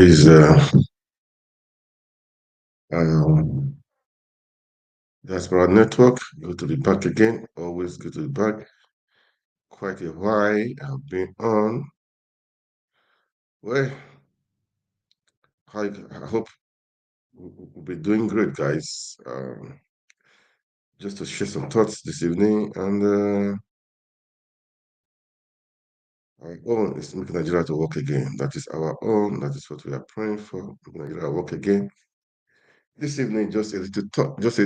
is um, Diaspora Network. Good to be back again. Always good to be back. Quite a while I've been on. Well, I hope we'll be doing great, guys. Just to share some thoughts this evening, and our own is making Nigeria to work again. That is our own. That is what we are praying for. Making Nigeria work again. This evening, just a little thought, just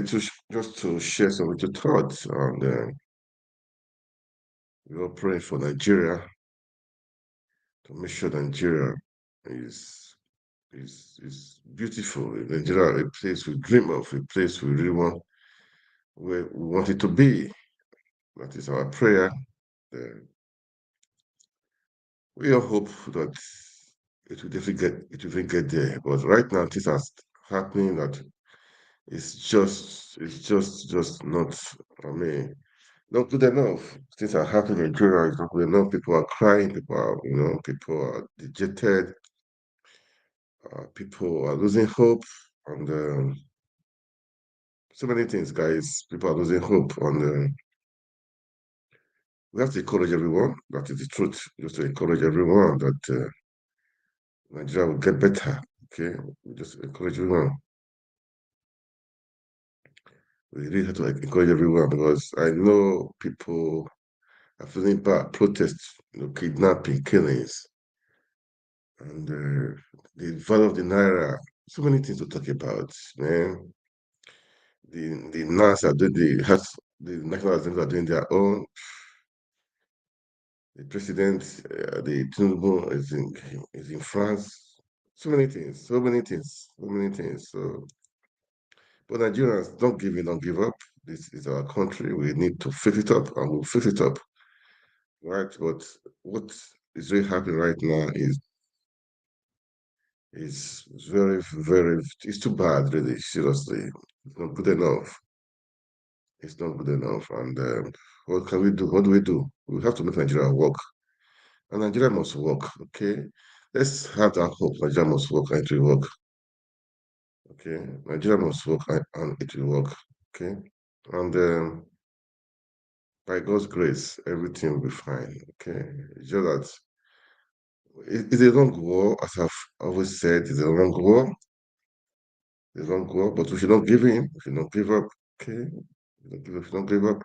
to share some little thoughts, and we are praying for Nigeria to make sure Nigeria is is beautiful. Nigeria, a place we dream of, a place we really want, where we want it to be. That is our prayer. Uh, we all hope that it will get there. But right now, things are happening that it's just not. I mean, not good enough. Things are happening in Nigeria. It's not good enough. People are crying. People are dejected. People are losing hope, and so many things, guys. People are losing hope, and we have to encourage everyone. That is the truth. Just to encourage everyone that Nigeria will get better. Okay, we just encourage everyone. We really have to encourage everyone because I know people are feeling bad. Protests, kidnapping, killings, and the value of the naira. So many things to talk about, man. The NAS are doing the national assemblies are doing their own. The president, the Tinubu is in France. So many things, so many things, so many things. So, but Nigerians, don't give in, don't give up. This is our country. We need to fix it up, and we'll fix it up, right? But what is really happening right now is very, very. It's too bad, really. Seriously, it's not good enough. It's not good enough. And what can we do? What do we do? We have to make Nigeria work. And Nigeria must work, okay? Let's have that hope. Nigeria must work and it will work, okay? Nigeria must work and it will work, okay? And by God's grace, everything will be fine, okay? It's just that it's a long war, as I've always said, it's a long war. It's a long war, but we should not give in. We should not give up, okay? We should not give up.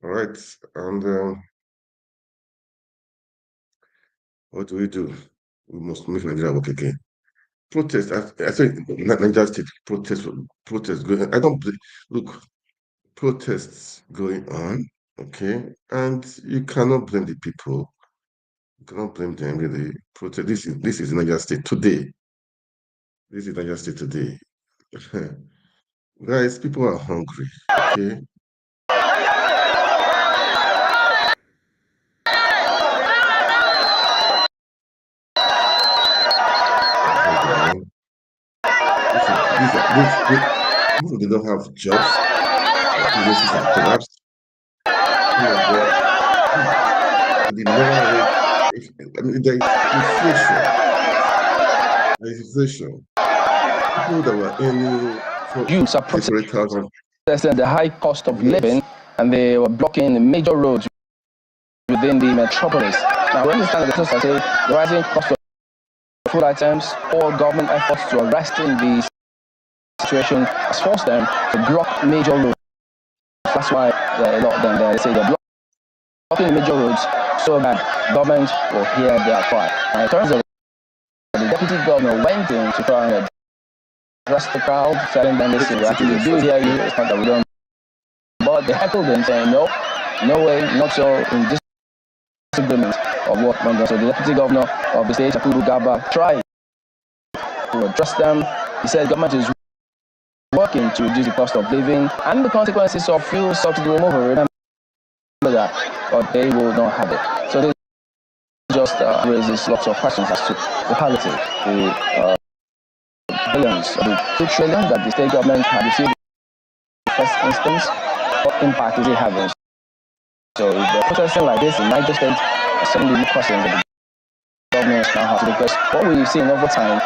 All right. And what do we do? We must make Nigeria work again. Protest. I think Nigeria State protest going. I don't look protests going on. Okay, and you cannot blame the people. You cannot blame them really. Protest. This is Nigeria State today. This is Nigeria State today. Guys, people are hungry. Okay. Hungry, man. These they don't have jobs. Businesses are collapsed. Oh my God. The naira rate. I mean, there is inflation. There is inflation. People that were earning Youths are 300,000. protesting the high cost of living, and they were blocking major roads within the metropolis. Now, we understand that the say the rising cost of food items or government efforts to arresting the situation has forced them to block major roads. That's why a lot of them they say they're blocking major roads so that government will hear their cry. And it turns out the deputy governor went in to try and address the crowd, telling them, listen, we actually do hear you, it's not that we don't. But they heckled him, saying, no way, not so, in disagreement of what went on. So the deputy governor of the state, Yakubu Gaba, tried to address them. He said government is working to reduce the cost of living and the consequences of fuel subsidy removal. Remember that, but they will not have it. So this just raises lots of questions as to the quality, the billions, the 2 trillion that the state government had received in the first instance. What impact is it having? So if they're protesting like this in Niger State, there's so many questions that the governors now have to do, because what we've seen over time,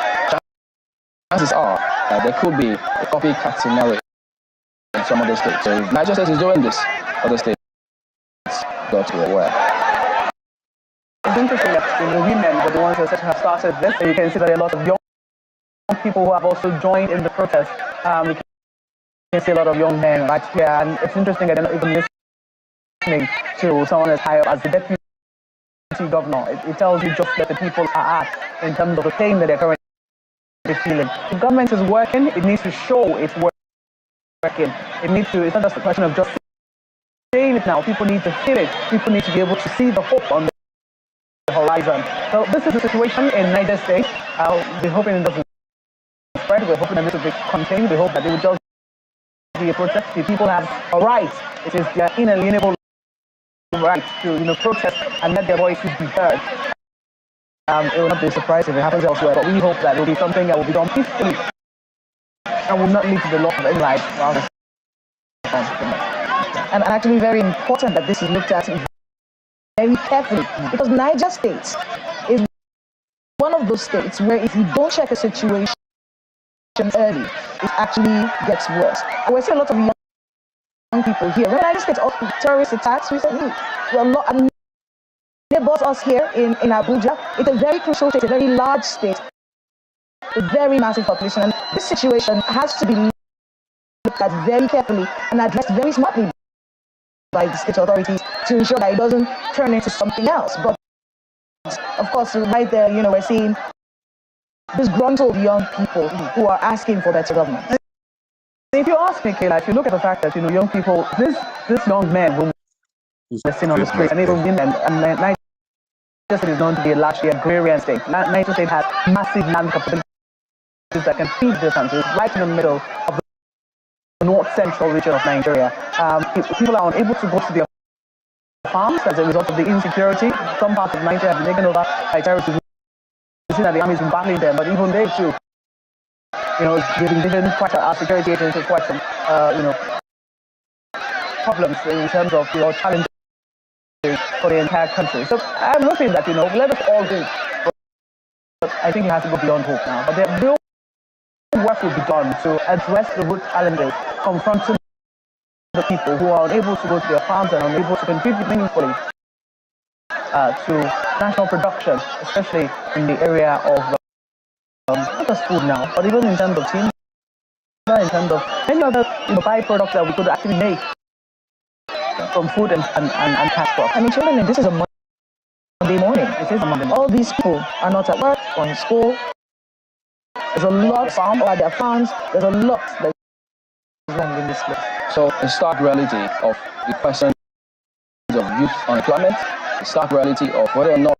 chances are that there could be a copycat scenario in some other states. So if Niger State is doing this, other states got to be aware. It's interesting that the women were the ones who have started this. So you can see that there are a lot of young people who have also joined in the protest. You can see a lot of young men right here, and it's interesting that they're not even listening to someone as high up as the deputy governor. It tells you just where the people are at in terms of the pain that they're currently feeling. The government is working. It needs to show it's working. It's not just a question of just saying it now. People need to feel it. People need to be able to see the hope on the horizon. So this is the situation in Niger State. We're hoping it doesn't spread. We're hoping that this will be contained. We hope that it will just be a protest. The people have a right. It is their inalienable right to protest and let their voices be heard. It will not be a surprise if it happens elsewhere, but we hope that it will be something that will be done peacefully and will not lead to the loss of any life. And actually very important that this is looked at very carefully, because Niger State is one of those states where if you don't check a situation early, it actually gets worse. And we're seeing a lot of young people here. When Niger State offered terrorist attacks recently, neighbors us here in Abuja. It's a very crucial state, a very large state, a very massive population, and this situation has to be looked at very carefully and addressed very smartly by the state authorities to ensure that it doesn't turn into something else. But of course, right there, we're seeing disgruntled young people who are asking for better government. If you ask me, Kayla, if you look at the fact that young people, this young men who are seen on the street, and even women, and Niger State is known to be a largely agrarian state. Niger State has massive land capabilities that can feed this country. It's right in the middle of the north-central region of Nigeria. People are unable to go to their farms as a result of the insecurity. Some parts of Nigeria have been taken over by terrorists. We've seen that the army has been battling them, but even they too, they've been given quite our security agencies quite some, problems in terms of challenges for the entire country. So I'm hoping that let us all do. But I think it has to go beyond hope now. But the real work will be done to address the root challenges confronting the people who are unable to go to their farms and unable to contribute meaningfully to national production, especially in the area of not just food now, but even in terms of timber, in terms of many other byproducts that we could actually make from food and cash crops. I mean, children, this is a Monday morning. It is a Monday morning. All these people are not at work or in school. There's a lot or at their farms. There's a lot that is wrong in this place. So the stark reality of the question of youth unemployment, the stark reality of whether or not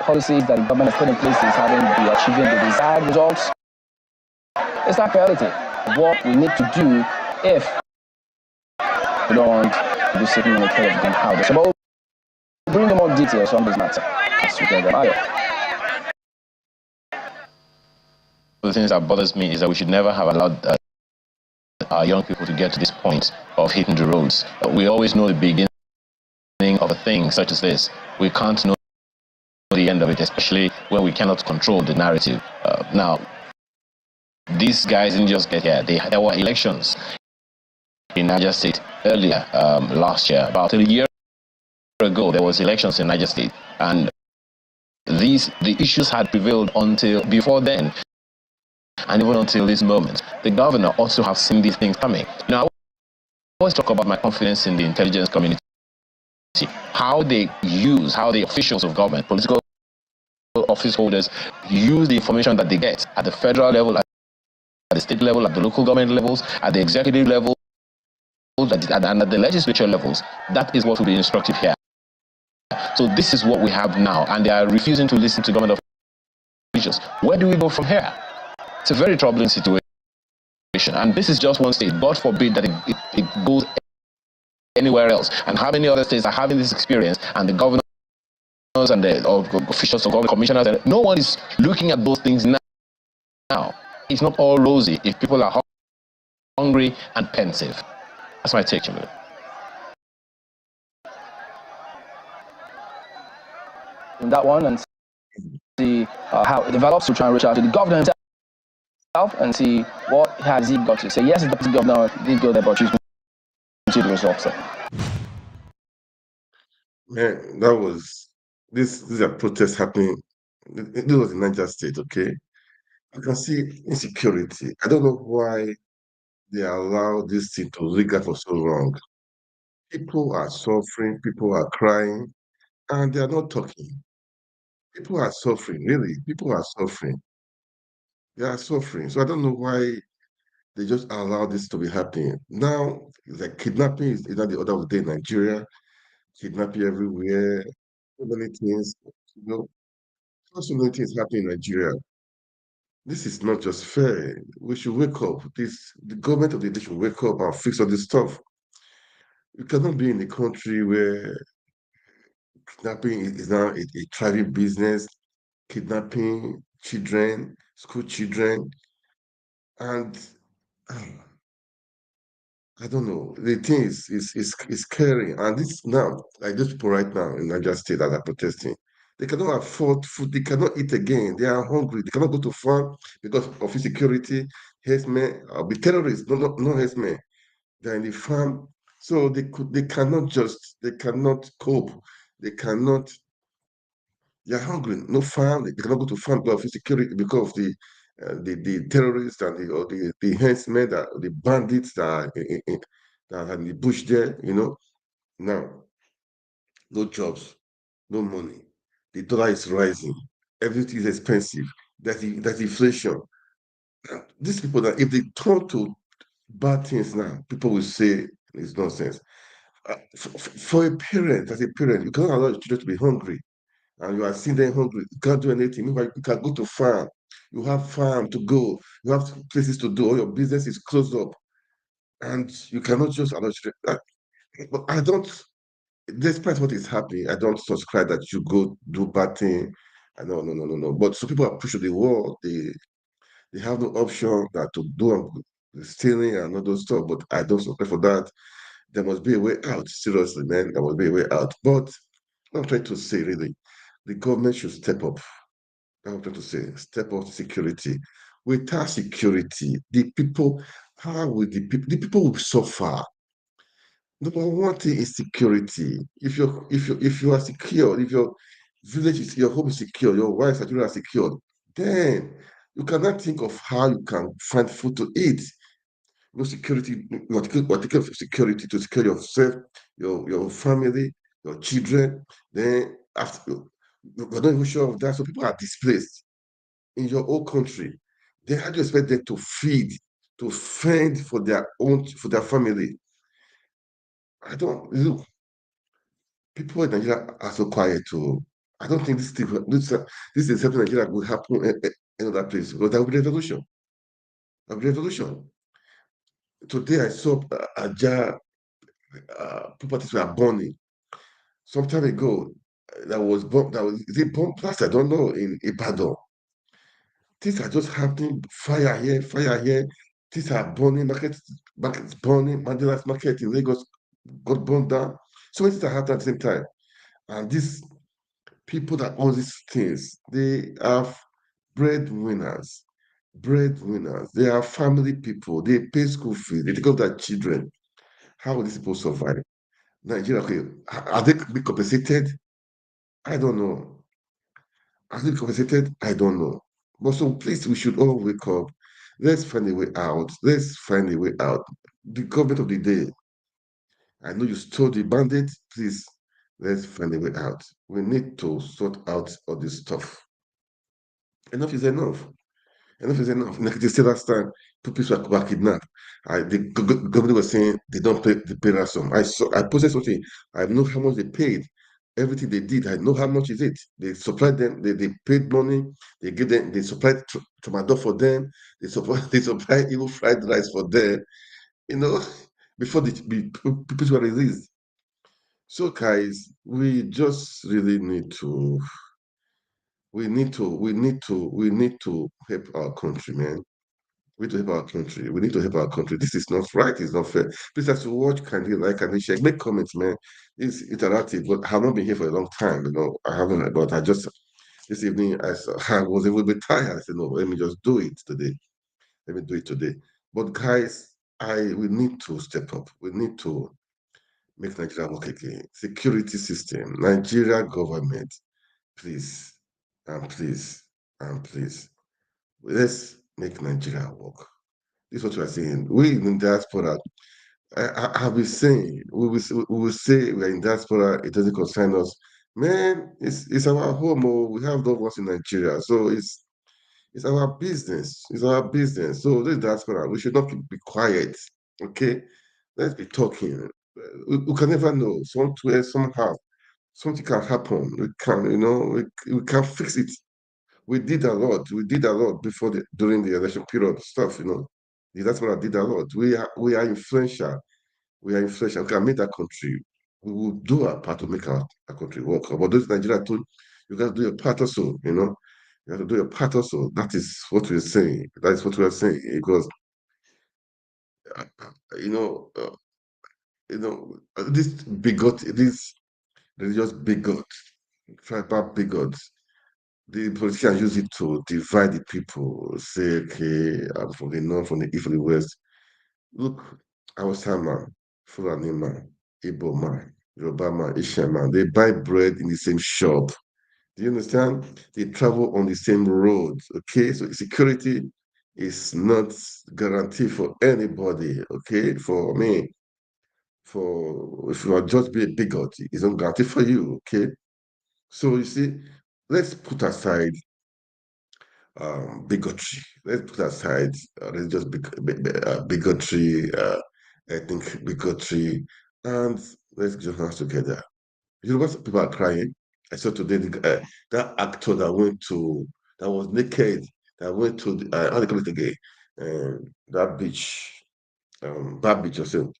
policies that the government has put in place is achieving the desired results. It's stark reality of what we need to do if we don't want to be sitting in a cave of gunpowder. So we'll bring the more details on this matter as we get them out. One of the things that bothers me is that we should never have allowed our young people to get to this point of hitting the roads. We always know the beginning of a thing such as this. We can't know the end of it, especially when we cannot control the narrative. Now, these guys didn't just get here. There were elections in Niger State earlier last year. About a year ago, there was elections in Niger State, and the issues had prevailed until before then, and even until this moment. The governor also have seen these things coming. Now, I always talk about my confidence in the intelligence community, how the officials of government, political office holders, use the information that they get at the federal level, at the state level, at the local government levels, at the executive level, and at the legislature levels. That is what will be instructive here. So this is what we have now, and they are refusing to listen to government officials. Where do we go from here? It's a very troubling situation, and this is just one state. God forbid that it goes anywhere else. And how many other states are having this experience, and the governors and the officials of government commissioners, and no one is looking at those things now. It's not all rosy if people are hungry and pensive. That's my take, Jimmy. In that one, and see how it develops. We'll try and reach out to the governor himself and see what has he got to say. Yes, the deputy governor did go there, but she's going to see the results. Man, that was this. These are protests happening. This was in Niger State. Okay, you can see insecurity. I don't know why they allow this thing to linger for so long. People are suffering. People are crying, and they are not talking. People are suffering. Really, people are suffering. They are suffering. So I don't know why they just allow this to be happening. Now, like kidnapping is not the order of the day in Nigeria. Kidnapping everywhere. So many things. You know, so many things happening in Nigeria. This is not just fair. We should wake up. The government of the day should wake up and fix all this stuff. You cannot be in a country where kidnapping is now a thriving business, kidnapping children, school children, and I don't know. The thing is scary. And this now, like those people right now in Niger State that are protesting, they cannot afford food, they cannot eat again. They are hungry, they cannot go to farm because of insecurity, herdsmen, be terrorists, no herdsmen. They're in the farm. So they cannot cope. They cannot, they're hungry, no farm, they cannot go to farm because of insecurity, because of the terrorists and the herdsmen, the bandits that are in the bush there, Now, no jobs, no money. The dollar is rising. Everything is expensive. That's inflation. And these people that if they turn to bad things now, people will say it's nonsense. For a parent, as a parent, you cannot allow your children to be hungry and you are seeing them hungry. You can't do anything. Meanwhile, you can go to farm. You have farm to go. You have places to do. All your business is closed up. And you cannot just allow children. But I don't, despite what is happening, I don't subscribe that you go do bad thing. No. But some people are pushed to the wall. They have no option that to do stealing and all those stuff. But I don't subscribe for that. There must be a way out. Seriously, man, there must be a way out. But I'm trying to say, really, the government should step up. I'm trying to say, step up security. Without security, the people, how will the people will suffer? Number one thing is security. If you are secure, if your village is your home is secure, your wife and children are secured, then you cannot think of how you can find food to eat. No security, particular security to secure yourself, your family, your children. Then after you're not even sure of that, so people are displaced in your own country. Then how do you expect them to feed, to fend for their family? I don't look. People in Nigeria are so quiet too. I don't think this is something Nigeria will happen in other places because there will be revolution. There will be revolution. Today I saw Aja properties were burning. Some time ago, that was bomb. That was is it bomb blast? I don't know in Ibadan. Things are just happening. Fire here, fire here. Things are burning. Markets burning. Mandela's market in Lagos got burned down. So many things are happening at the same time. And these people that own these things, they are breadwinners. Breadwinners. They are family people. They pay school fees. They take care of their children. How will these people survive? Nigeria, okay, are they being compensated? I don't know. Are they compensated? I don't know. But so please, we should all wake up. Let's find a way out. Let's find a way out. The government of the day, I know you stole the bandit. Please, let's find a way out. We need to sort out all this stuff. Enough is enough. Enough is enough. Like they said last time, Pupils were kidnapped. The government was saying they don't pay the pay ransom. I posted something. I know how much they paid. Everything they did, I know how much is it. They supplied them. They paid money. They give them. They supplied tomato for them. They supplied even fried rice for them. You know, before the people were released. So guys, we just really need to. We need to help our country, man. We need to help our country. We need to help our country. This is not right. It's not fair. Please, as you watch, can you like, can you share? Make comments, man. It's interactive. But I have not been here for a long time. I haven't. But I just This evening, I was a little bit tired. I said, no, let me just do it today. Let me do it today. But guys, we need to step up. We need to make Nigeria work again. Security system, Nigeria government, please, and please, and please, let's make Nigeria work. This is what we are saying. We in diaspora, I have been saying, we will say we are in diaspora, it doesn't concern us. Man, it's our home. Oh, we have loved ones in Nigeria. So it's our business. It's our business. So this diaspora, we should not be quiet. Okay? Let's be talking. We can never know. Somewhere, somehow, something can happen. We can, we can fix it. We did a lot. We did a lot before during the election period stuff. The diaspora did a lot. We are influential. We are influential. We can make that country. We will do our part to make our country work. But those Nigeria told you got to do your part also. You have to do your part also. That is what we're saying. That is what we are saying. Because uh, uh, you know, uh, this this religious bigot, tribal bigots, the politicians use it to divide the people. Say, okay, I'm from the north, from the east, from the west. Look, Hausa man, Fulani man, Igbo man, Yoruba man, Asian man, they buy bread in the same shop. Do you understand? They travel on the same roads. Okay, so security is not guaranteed for anybody. Okay, for me, for if you are just be a bigot, it's not guaranteed for you. Okay, so you see, let's put aside bigotry. Let's put aside religious bigotry, ethnic bigotry, and let's join hands together. You know what people are crying? I saw today that actor that was naked, that went to how do they call it again? That beach, that beach or so.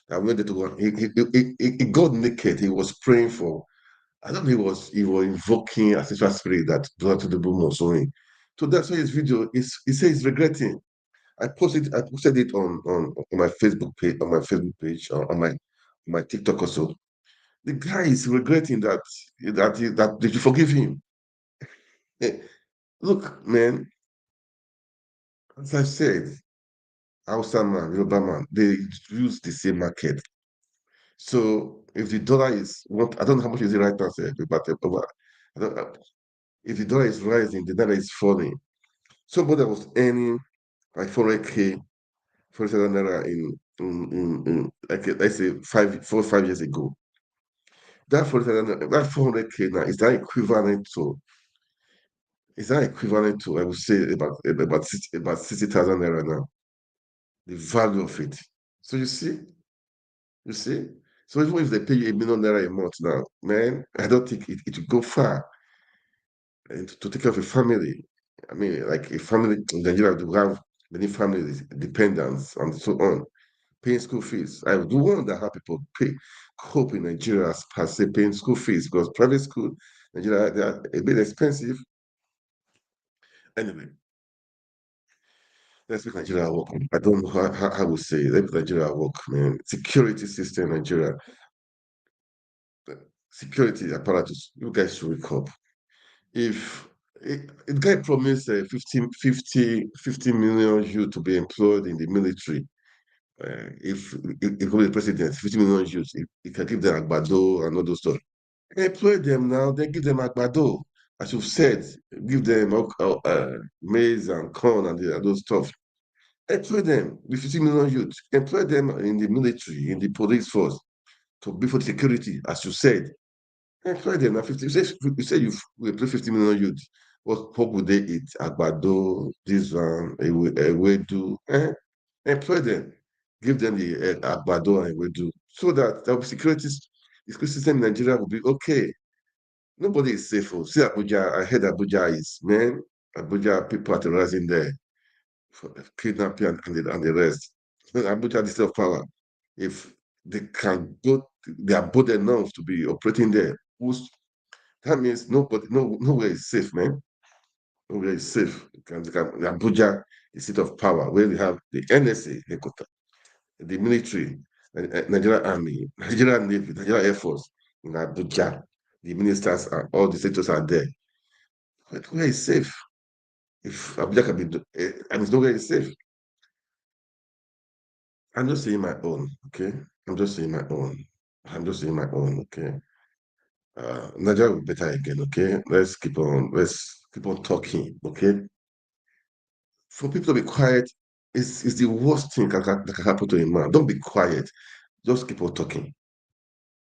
That went there to go. He got naked. He was praying for. I don't know. He was invoking ancestral spirit that Donald Trump was showing. So that's why his video he says he's regretting. I posted it on my Facebook page, on my TikTok also. The guy is regretting that they should forgive him. Eh, Look, man, as I said, Hausa man, Yoruba man, they use the same market. So if the dollar is what I don't know how much is it right now, sir, but I don't, if the dollar is rising, the dollar is falling. Somebody that was earning like 400K, 40,000 naira in like let's say 5 years ago. That 40,000, that 400K now is that equivalent to I would say about 60,000 naira now. The value of it. So you see. So even if they pay you 1 million naira a month now, man, I don't think it will go far and to take care of a family. I mean, like a family in Nigeria, to have many families, dependents, and so on, paying school fees. I do wonder how people cope in Nigeria as per se paying school fees because private school, Nigeria, they are a bit expensive. Anyway, let's make Nigeria work. I don't know how I would say. Let's make Nigeria work, man. Security system, in Nigeria, security apparatus. You guys should wake up. If a guy promised 50 million you to be employed in the military, if he be the president, 50 million youth, he can give them agbado and all those stuff. Employ them now, then give them agbado. As you've said, give them maize and corn and those stuff. Employ them with 50 million youth. Employ them in the military, in the police force, to be for security, as you said. Employ them now. 50. You say you employ 50 million youth. What would they eat? Agbado, this one, ewedu. Employ them. Give them the agbado and ewedu, so that the security system in Nigeria will be okay. Nobody is safe. Oh. See Abuja. I heard Abuja is man. Abuja people are terrorizing there for kidnapping and the rest. Abuja is of power. If they can go, they are bold enough to be operating there. That means nowhere is safe, man. Nowhere is safe. Abuja, the seat of power, where we have the NSA, the military, Nigerian Army, Nigerian Navy, Nigerian Air Force in Abuja. The ministers and all the sectors are there. Where is safe? If Abuja can be, and it's nowhere is safe. I'm just saying my own, okay? I'm just saying my own. I'm just saying my own, okay? Nigeria will be better again, okay? Let's keep on talking, okay? For people to be quiet is the worst thing that can happen to a man. Don't be quiet. Just keep on talking.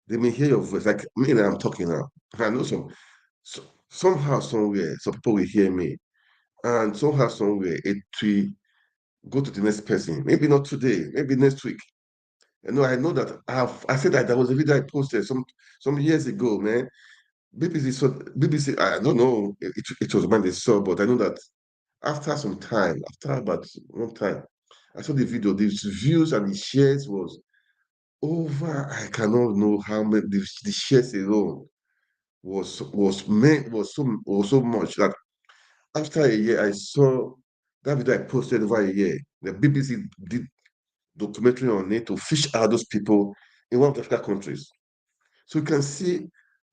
They may hear your voice. Like me and I'm talking now. I know so, somehow, somewhere, some people will hear me. And somehow, somewhere, it will go to the next person. Maybe not today, maybe next week. I know that I said that there was a video I posted some years ago, man. BBC, I don't know, it was when they saw, but I know that after some time, after about one time, I saw the video, the views and the shares was over. I cannot know how many the shares alone was so much that after a year I saw that video I posted over a year. The BBC did documentary on it to fish out those people in one of the African countries. So you can see,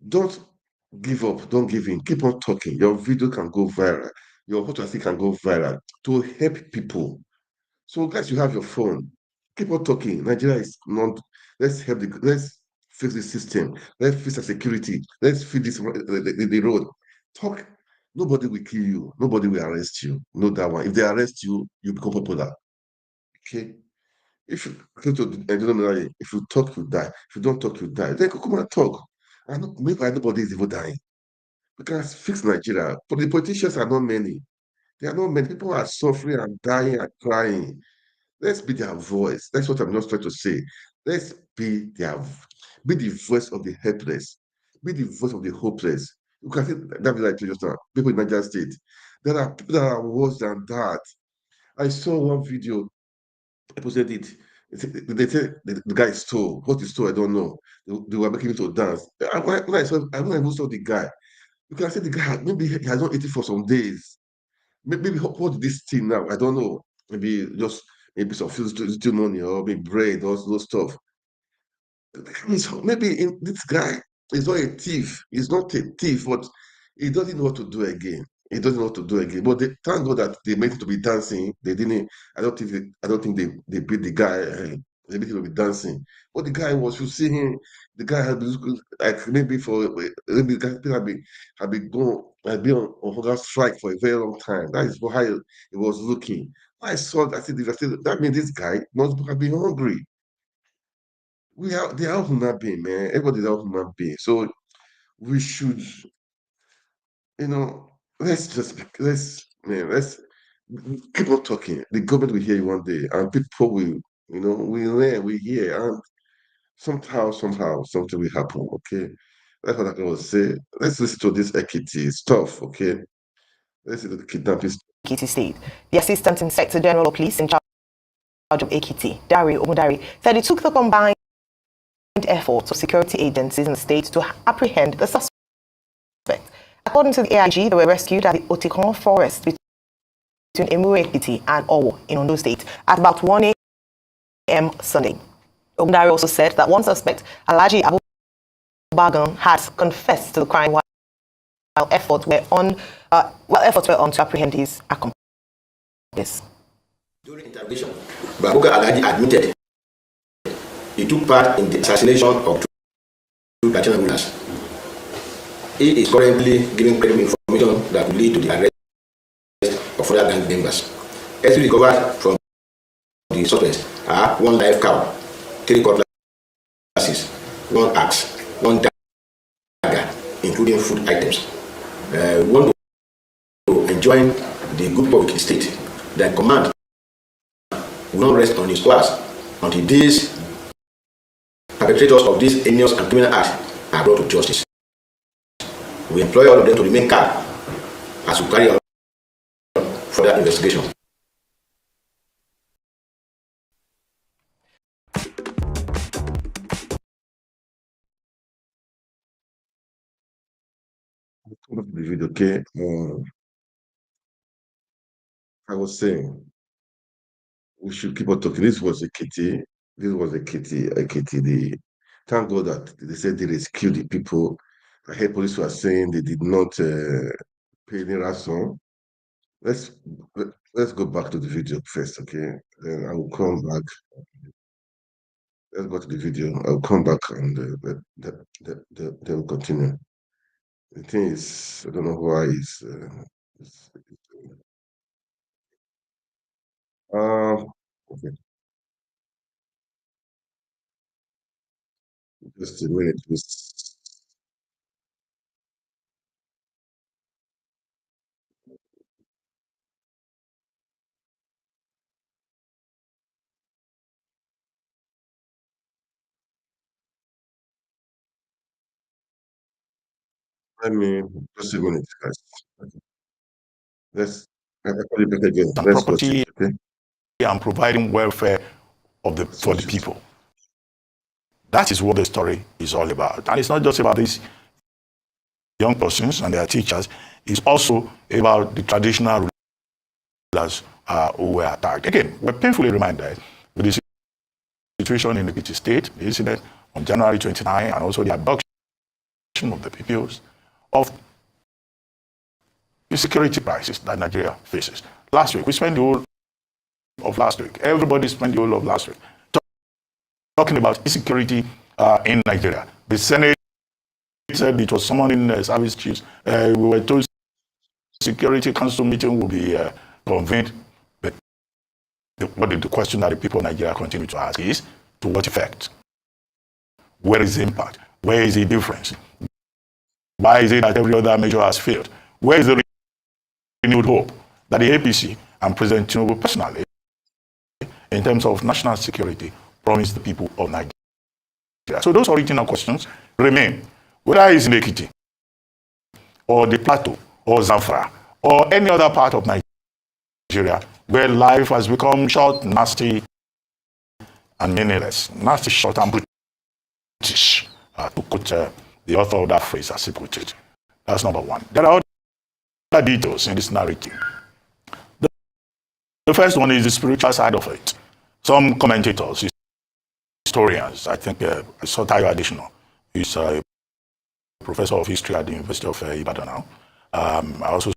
don't give up, don't give in, keep on talking. Your video can go viral, your photography can go viral to help people. So guys, you have your phone. Keep on talking. Nigeria is not. Let's fix the system. Let's fix the security. Let's fix the road. Talk. Nobody will kill you. Nobody will arrest you. Know that one. If they arrest you, you become popular. Okay. If you go to if you talk, you die. If you don't talk, you die. Then come and talk. And maybe nobody is even dying. We can fix Nigeria. But the politicians are not many. There are not many. People are suffering and dying and crying. Let's be their voice. That's what I'm just trying to say. Let's be the voice of the helpless, be the voice of the hopeless. You can see that like just now, people in Niger State. There are people that are worse than that. I saw one video, I posted it. They said the guy stole. What he stole, I don't know. They were making him to dance. When I even saw the guy, you can see the guy, maybe he has not eaten for some days. Maybe what this thing now? I don't know. Maybe just maybe some physical money or maybe bread or those stuff. Maybe this guy is not a thief. He's not a thief, but he doesn't know what to do again. He doesn't know what to do again. But thank God that they made him to be dancing. They didn't. I don't think they beat the guy. They made him to be dancing. But the guy was. You see him. The guy had been like maybe the guy had been on hunger strike for a very long time. That is how he was looking. I saw that. That means this guy must have been hungry. They are human being, man. Everybody's a human being. So we should, let's keep on talking. The government will hear you one day, and people will learn, we hear, and somehow, something will happen. Okay, that's what I can say. Let's listen to this Ekiti stuff. Okay, let's listen to the kidnapping. Ekiti State. The Assistant Inspector General of Police in charge of Ekiti, Dari Omudari, said it took the combined efforts of security agencies in the state to apprehend the suspect. According to the AIG, they were rescued at the Otikon forest between Emure Ekiti and Owo in Ondo State at about 1 a.m. Sunday. Omudari also said that one suspect, Alhaji Abu Bagan, had confessed to the crime while efforts were on to apprehend his accomplice. During interrogation, Babuga Alhaji admitted he took part in the assassination of two traditional rulers. He is currently giving credible information that will lead to the arrest of other gang members. As recovered from the suspects are one live cow, 3 cutlasses, 1 axe, 1 dagger, including food items. We want to enjoin the good public state that command will not rest on his class until these perpetrators of these heinous and criminal acts are brought to justice. We employ all of them to remain calm as we carry on further investigation. The video, okay. I was saying we should keep on talking. This was a kitty. This was a kitty. A kitty. Thank God that they said they rescued the people. I heard police were saying they did not. paying ransom. Let's go back to the video first, okay? Then I will come back. Let's go to the video. I'll come back and then we'll continue. The thing is, I don't know why it's okay. Just a minute, please. Let me just a minute, guys. Okay. Let's I call you back again. And Let's watch it, property okay? and providing welfare Let's for the watch it. people. That is what the story is all about. And it's not just about these young persons and their teachers. It's also about the traditional rulers who were attacked. Again, we're painfully reminded with the situation in the Ekiti state, the incident on January 29, and also the abduction of the Pupils, of the security crisis that Nigeria faces. Last week, we spent the whole of last week. Everybody spent the whole of last week talking about insecurity in Nigeria. The Senate said it was summoned in service chiefs. We were told Security Council meeting will be convened. But the question that the people of Nigeria continue to ask is, to what effect? Where is the impact? Where is the difference? Why is it that every other measure has failed? Where is the renewed hope that the APC and President Tinubu personally, in terms of national security, promised the people of Nigeria? So those original questions remain. Whether it's in Ekiti, or the Plateau, or Zamfara, or any other part of Nigeria, where life has become short, nasty, and meaningless. Nasty, short, and British, to quote the author of that phrase as he put it. That's number one. There are other details in this narrative. The first one is the spiritual side of it. Some commentators, historians, I think I saw Tayo Additional, who's a professor of history at the University of Ibadan now. I also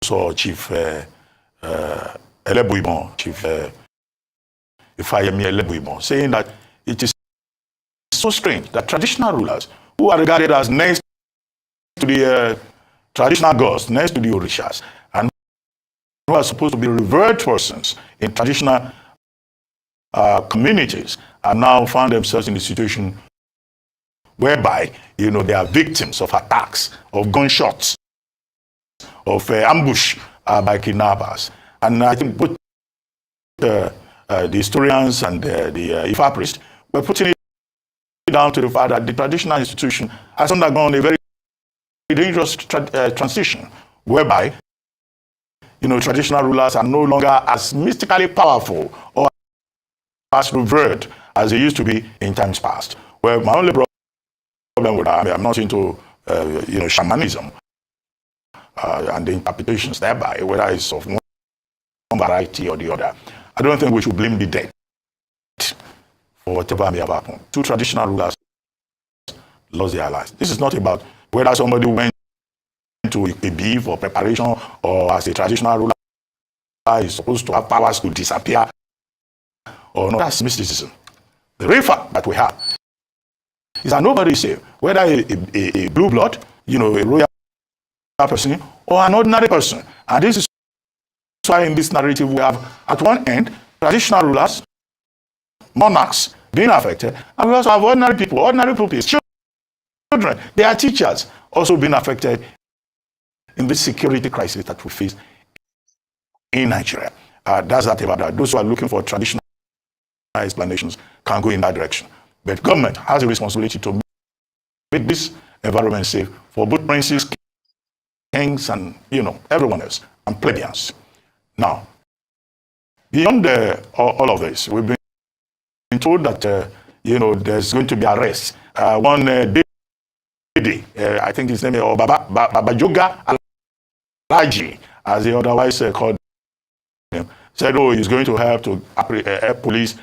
saw Chief Elebuibon, Chief Ifayemi Elebuibon, saying that it is so strange that traditional rulers, who are regarded as next to the traditional gods, next to the orishas, and who are supposed to be revered persons in traditional communities, are now found themselves in a situation whereby, they are victims of attacks, of gunshots, of ambush by kidnappers. And I think both the historians and the Ifa priest were putting it down to the fact that the traditional institution has undergone a very dangerous transition, whereby, traditional rulers are no longer as mystically powerful or as revered as they used to be in times past. Well, my only problem with that, I'm not into, shamanism and the interpretations thereby, whether it's of one variety or the other. I don't think we should blame the dead for whatever may have happened. Two traditional rulers lost their lives. This is not about whether somebody went to a beef or preparation, or as a traditional ruler is supposed to have powers to disappear, or no. That's mysticism. The real fact that we have is that nobody is safe, whether a blue blood, a royal person, or an ordinary person. And this is why in this narrative we have, at one end, traditional rulers, monarchs being affected, and we also have ordinary people, ordinary pupils, children, their teachers also being affected in this security crisis that we face in Nigeria. That's that about that. Those who are looking for traditional explanations can go in that direction. But government has a responsibility to make this environment safe for both princes, kings, and everyone else, and plebeians. Now, beyond all of this, we've been told that there's going to be arrests. One day, I think his name is Babajoga Alaji, as he otherwise called him, said, he's going to help to help police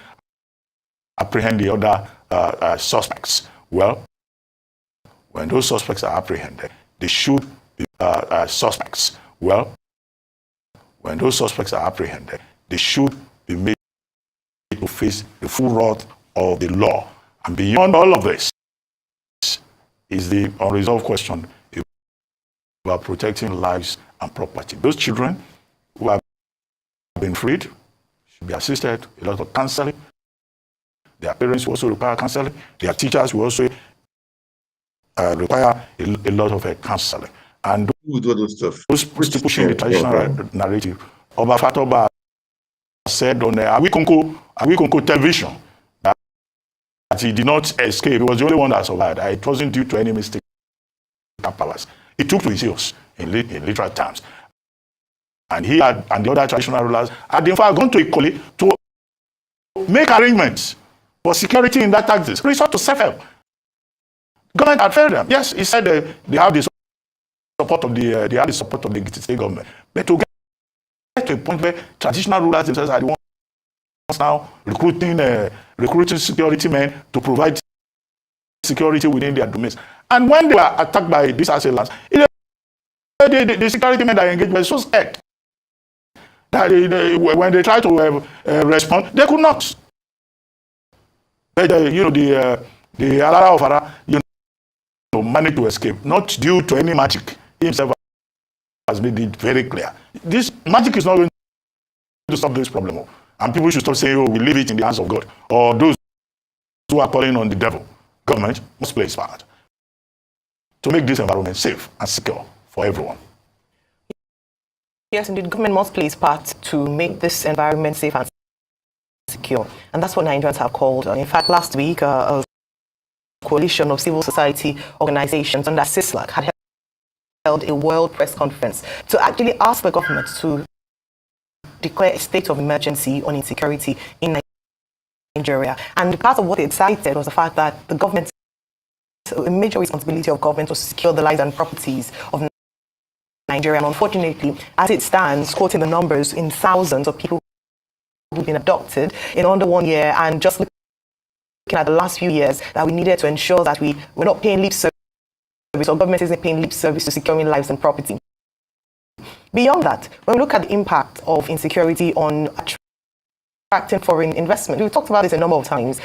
apprehend the other suspects. Well, when those suspects are apprehended, they should suspects. Well, when those suspects are apprehended, they should be made to face the full wrath of the law. And beyond all of this is the unresolved question about protecting lives and property. Those children who have been freed should be assisted a lot of counseling. Their parents will also require counseling. Their teachers will also require a lot of counseling. And those pushing the traditional narrative. Oba Fatoba said on Awikonko television that he did not escape. He was the only one that survived. It wasn't due to any mistake at palace. He took to his heels in literal terms. And he and the other traditional rulers had in fact gone to Ekiti to make arrangements for security in that taxes. Resort to self-help. Government had failed them. Yes, he said they have the support of the Ekiti state government. But to get to a point where traditional rulers themselves are the ones now recruiting security men to provide security within their domains. And when they were attacked by these assailants, the security men that engaged were so scared that when they tried to respond, they could not. But, the Alara of Ara, managed to escape, not due to any magic. He himself has made it very clear. This magic is not going to solve this problem. And people should stop saying, oh, we leave it in the hands of God. Or those who are calling on the devil. Government must play its part to make this environment safe and secure for everyone. Yes, indeed, government must play its part to make this environment safe and secure. And that's what Nigerians have called. In fact, last week, a coalition of civil society organizations under CISLAC had held a world press conference to actually ask the government to declare a state of emergency on insecurity in Nigeria. And part of what they cited was the fact that the government, a major responsibility of government was to secure the lives and properties of Nigeria. And unfortunately, as it stands, quoting the numbers in thousands of people who've been abducted in under 1 year, and just looking at the last few years, that we needed to ensure that we're not paying lip service, or government isn't paying lip service to securing lives and property. Beyond that, when we look at the impact of insecurity on attracting foreign investment, we've talked about this a number of times,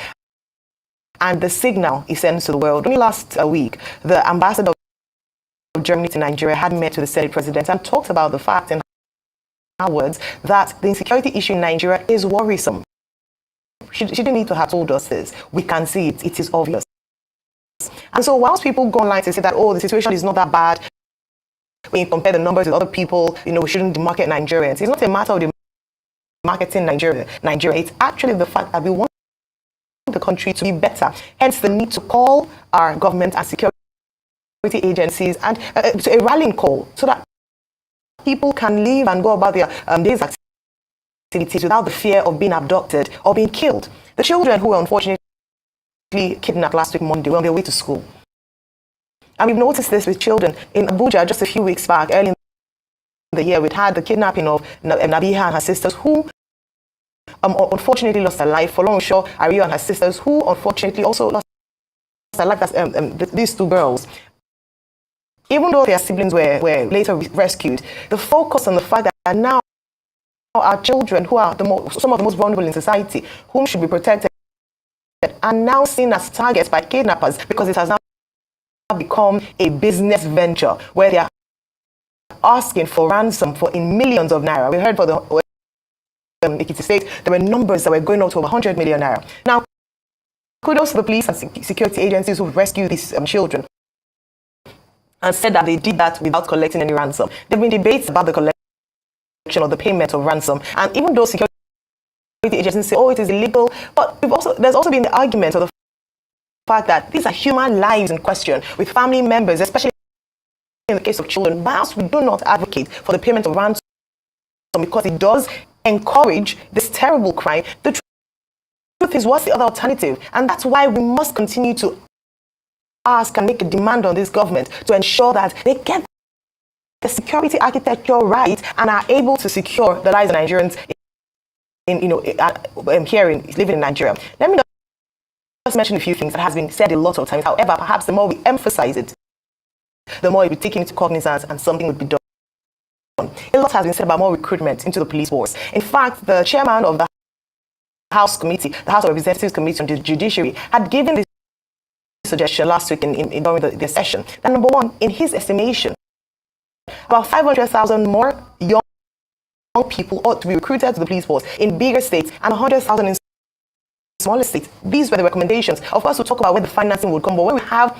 and the signal it sends to the world. Only last week, the ambassador of Germany to Nigeria had met with the Senate president and talked about the fact, in her words, that the insecurity issue in Nigeria is worrisome. She didn't need to have told us this. We can see it. It is obvious. And so whilst people go online to say that, oh, the situation is not that bad, when you compare the numbers with other people, we shouldn't demarket Nigerians. It's not a matter of demarketing Nigeria. It's actually the fact that we want the country to be better. Hence the need to call our government and security agencies and to a rallying call so that people can live and go about their days activities without the fear of being abducted or being killed. The children who were unfortunately kidnapped last week Monday were on their way to school. And we've noticed this with children. In Abuja, just a few weeks back, early in the year, we'd had the kidnapping of Nabiha and her sisters, who unfortunately lost their life. Folorunso Ariyo and her sisters, who unfortunately also lost their life as these two girls. Even though their siblings were later rescued, the focus on the fact that now our children, who are some of the most vulnerable in society, whom should be protected, are now seen as targets by kidnappers because it has now become a business venture where they are asking for ransom in millions of naira. We heard for the Ekiti state, there were numbers that were going up to over 100 million naira. Now, kudos to the police and security agencies who rescued these children and said that they did that without collecting any ransom. There have been debates about the collection or the payment of ransom, and even though security agencies say, oh, it is illegal, but there's also been the argument of the fact that these are human lives in question with family members, especially in the case of children. Whilst we do not advocate for the payment of ransom because it does encourage this terrible crime, the truth is, what's the other alternative? And that's why we must continue to ask and make a demand on this government to ensure that they get the security architecture right and are able to secure the lives of Nigerians living in Nigeria. Let me just mention a few things that has been said a lot of times. However, perhaps the more we emphasize it, the more it would be taken into cognizance and something would be done. A lot has been said about more recruitment into the police force. In fact, the chairman of the House Committee, the House of Representatives Committee on the Judiciary, had given this suggestion last week during the session. That number one, in his estimation, about 500,000 more young people ought to be recruited to the police force in bigger states and 100,000 in smaller states. These were the recommendations. Of course, we'll talk about where the financing would come, but when we have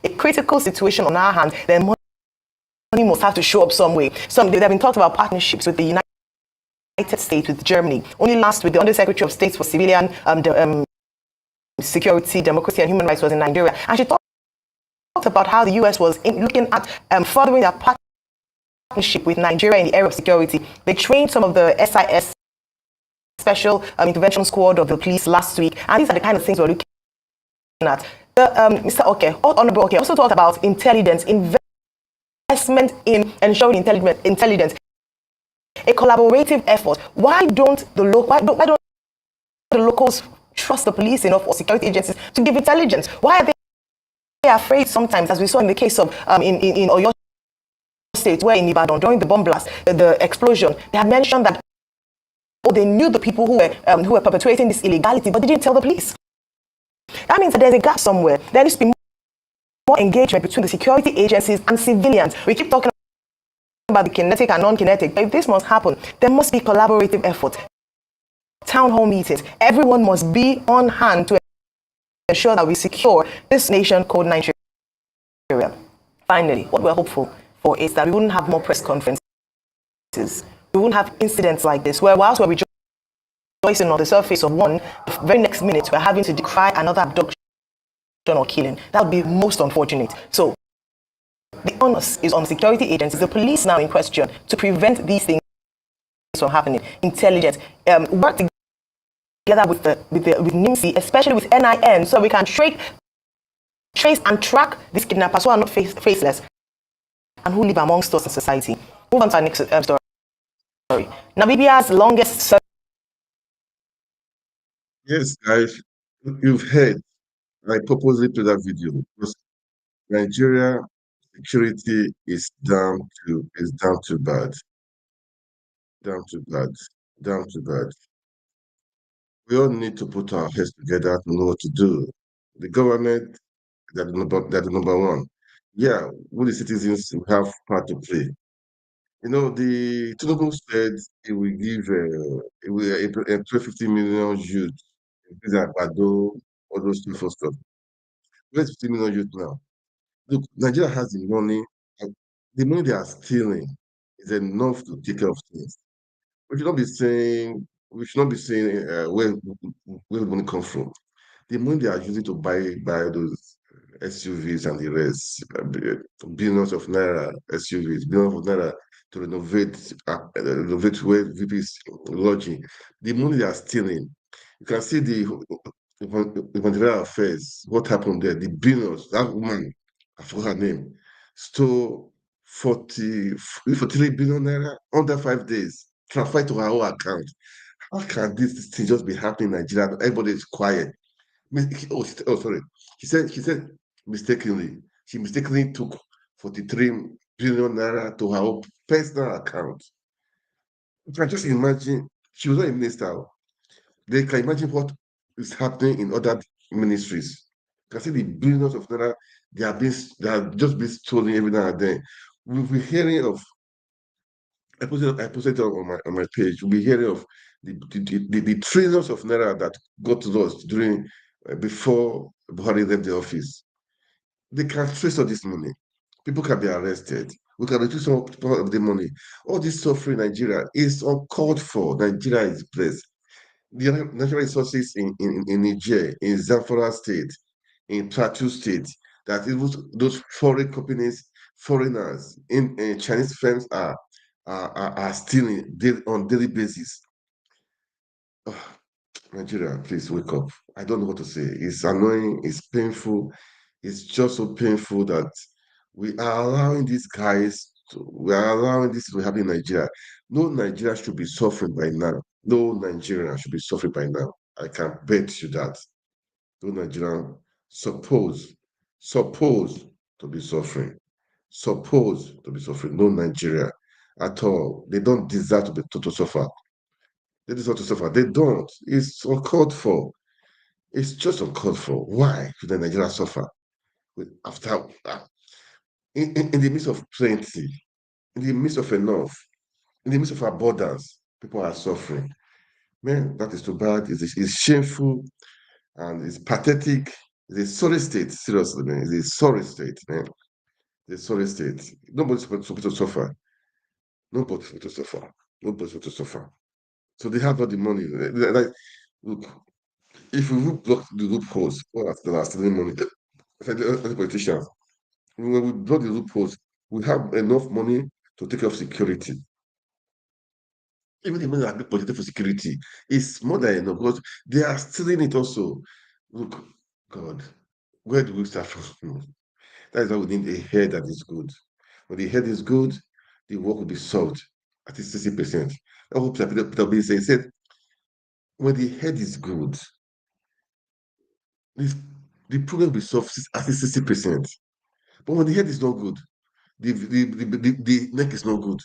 a critical situation on our hands, then money must have to show up some way. There have been talked about partnerships with the United States, with Germany. Only last week, the Undersecretary of State for Civilian Security, Democracy and Human Rights was in Nigeria, and she talked about how the US was looking at furthering their partnership with Nigeria in the area of security. They trained some of the SIS, Special Intervention Squad of the police last week, and these are the kind of things we're looking at. Mr. Honorable Oke also talked about intelligence, investment in ensuring intelligence, a collaborative effort. Why don't the locals trust the police enough or security agencies to give intelligence? Why are they afraid sometimes, as we saw in the case of in Oyo State, where in Ibadan during the bomb blast, the explosion, they had mentioned that they knew the people who were perpetrating this illegality, but they didn't tell the police. That means that there's a gap somewhere. There needs to be more engagement between the security agencies and civilians. We keep talking about the kinetic and non-kinetic, but if this must happen, there must be collaborative effort. Town hall meetings. Everyone must be on hand to ensure that we secure this nation called Nigeria. Finally, what we're hopeful for is that we wouldn't have more press conferences. We wouldn't have incidents like this, where whilst we're rejoicing on the surface of one, the very next minute we're having to decry another abduction or killing. That would be most unfortunate. So the onus is on security agencies, the police now in question, to prevent these things from happening. Intelligence, work together with NIMSI, especially with NIN, so we can trace and track these kidnappers who are not faceless and who live amongst us in society. Move on to our next story. Namibia's longest. Yes, guys, you've heard. I proposed it to that video because Nigeria security is down to bad, down to bad, down to bad. We all need to put our heads together to know what to do. The government, they're the number one. Yeah, we the citizens we have part to play. You know, the Tinubu said he will give it will employ 50 million youth, increase Bado, all those stuff. Where's 50 million youth now? Look, Nigeria has the money. The money they are stealing is enough to take care of things. We should not be saying where the money comes from. The money they are using to buy those SUVs and the rest, billions of naira SUVs, billions of naira to renovate where VP is lodging. The money they are stealing. You can see the Evangelia affairs. What happened there? The billions. That woman, I forgot her name, stole 43 billion naira under 5 days. Transferred to her own account. How can this thing just be happening in Nigeria? Everybody is quiet. Sorry. She said mistakenly. She mistakenly took 43 billion naira to her own personal account. You can just imagine. She was not a minister. They can imagine what is happening in other ministries. You can see the billions of naira they are just being stolen every now and then. We'll be hearing of. I posted it on my page. We'll be hearing of the trillions of naira that got lost during before Buhari left the office. They can trace all this money. People can be arrested. We can retrieve some of the money. All this suffering in Nigeria is uncalled for. Nigeria is blessed. The natural resources in Niger, in Zamfara State, in Plateau State, that even those foreign companies, foreigners, in Chinese firms are stealing on daily basis. Nigeria, please wake up. I don't know what to say. It's annoying. It's painful. It's just so painful that we are allowing we are allowing this to happen in Nigeria. No Nigeria should be suffering by now. No Nigerian should be suffering by now. I can bet you that. No Nigerian suppose to be suffering. Supposed to be suffering. No Nigeria at all. They don't deserve to suffer. They deserve to suffer. They don't. It's uncalled for. It's just uncalled for. Why should the Nigeria suffer? After in the midst of plenty, in the midst of enough, in the midst of abundance, people are suffering. Man, that is too bad. It's shameful and it's pathetic. It's a sorry state, seriously, man. It's a sorry state, man. It's a sorry state. Nobody's supposed to suffer. Nobody's supposed to suffer. Nobody's supposed to suffer. So they have all the money. Like, look, if we block the loopholes, well, that's the last money. The politicians, when we block the loopholes, we have enough money to take care of security. Even the money that people budgeted for security is more than enough because they are stealing it also. Look, God, where do we start from? That is why we need a head that is good. When the head is good, the work will be solved at least 60%. That's what Peter B said. He said, when the head is good, this, the problem will be solved at least 60%. But when the head is not good, the neck is not good,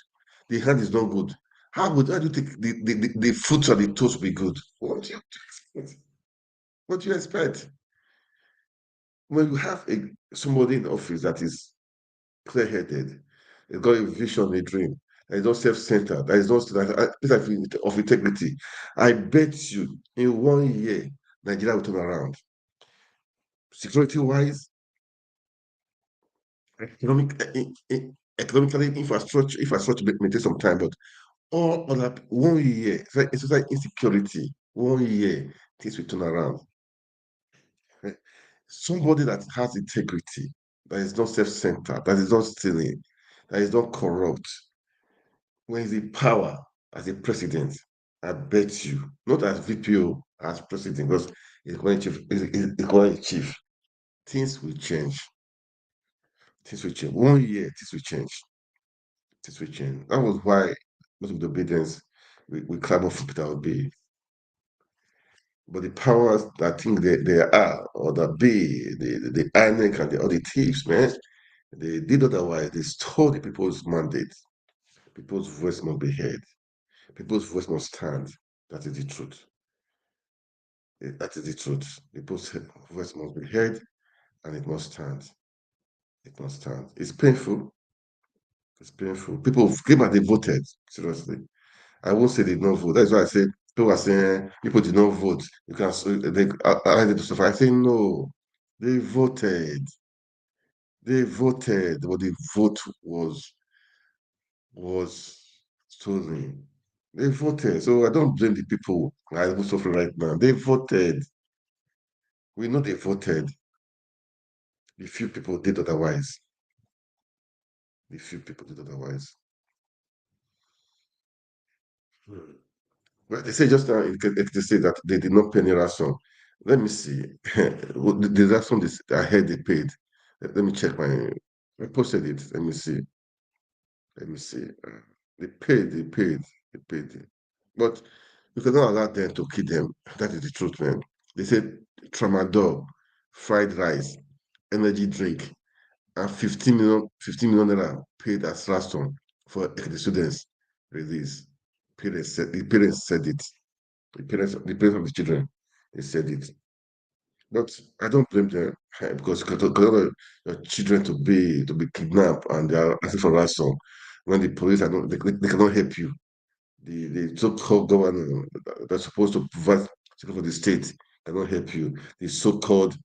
the hand is not good. How do you think the foot or the toes will be good? What do you expect? What do you expect? When you have somebody in the office that is clear-headed, has got a vision, a dream, that is not self-centered, that is not of integrity, I bet you in 1 year, Nigeria will turn around. Security-wise, economically, infrastructure may take some time, but all other 1 year, it's like insecurity. 1 year, things will turn around. Right? Somebody that has integrity, that is not self-centered, that is not stealing, that is not corrupt, when he's in power as a president, I bet you, not as VPO, as president, because he's going to chief, things will change. Things will change. 1 year, things will change. Things will change. That was why most of the obedience we clamor for Peter Obi. But the powers that think they are, or that be, the INEC and the other thieves, man, they did otherwise. They stole the people's mandate. People's voice must be heard. People's voice must stand. That is the truth. That is the truth. People's voice must be heard and it must stand. It must stand. It's painful. It's painful. People came and they voted. Seriously. I won't say they did not vote. That's why I said people are saying people did not vote. You can they are to suffer. I say no. They voted. They voted, but the vote was stolen. They voted. So I don't blame the people who suffer right now. They voted. We know they voted. The few people did otherwise. The few people did otherwise. Hmm. Well, they say just now they say that they did not pay any ransom. Let me see. The ransom I heard they paid. Let me check I posted it. Let me see. Let me see. They paid. But you cannot allow them to kill them. That is the truth, man. They said tramadol, fried rice, energy drink, and 15 million naira paid as ransom for the students release. The parents said it. The parents of the children, they said it. But I don't blame them because your children to be kidnapped and they are asking for ransom when the police are not they cannot help you. The so-called governor that's supposed to provide security for the state cannot help you. The so-called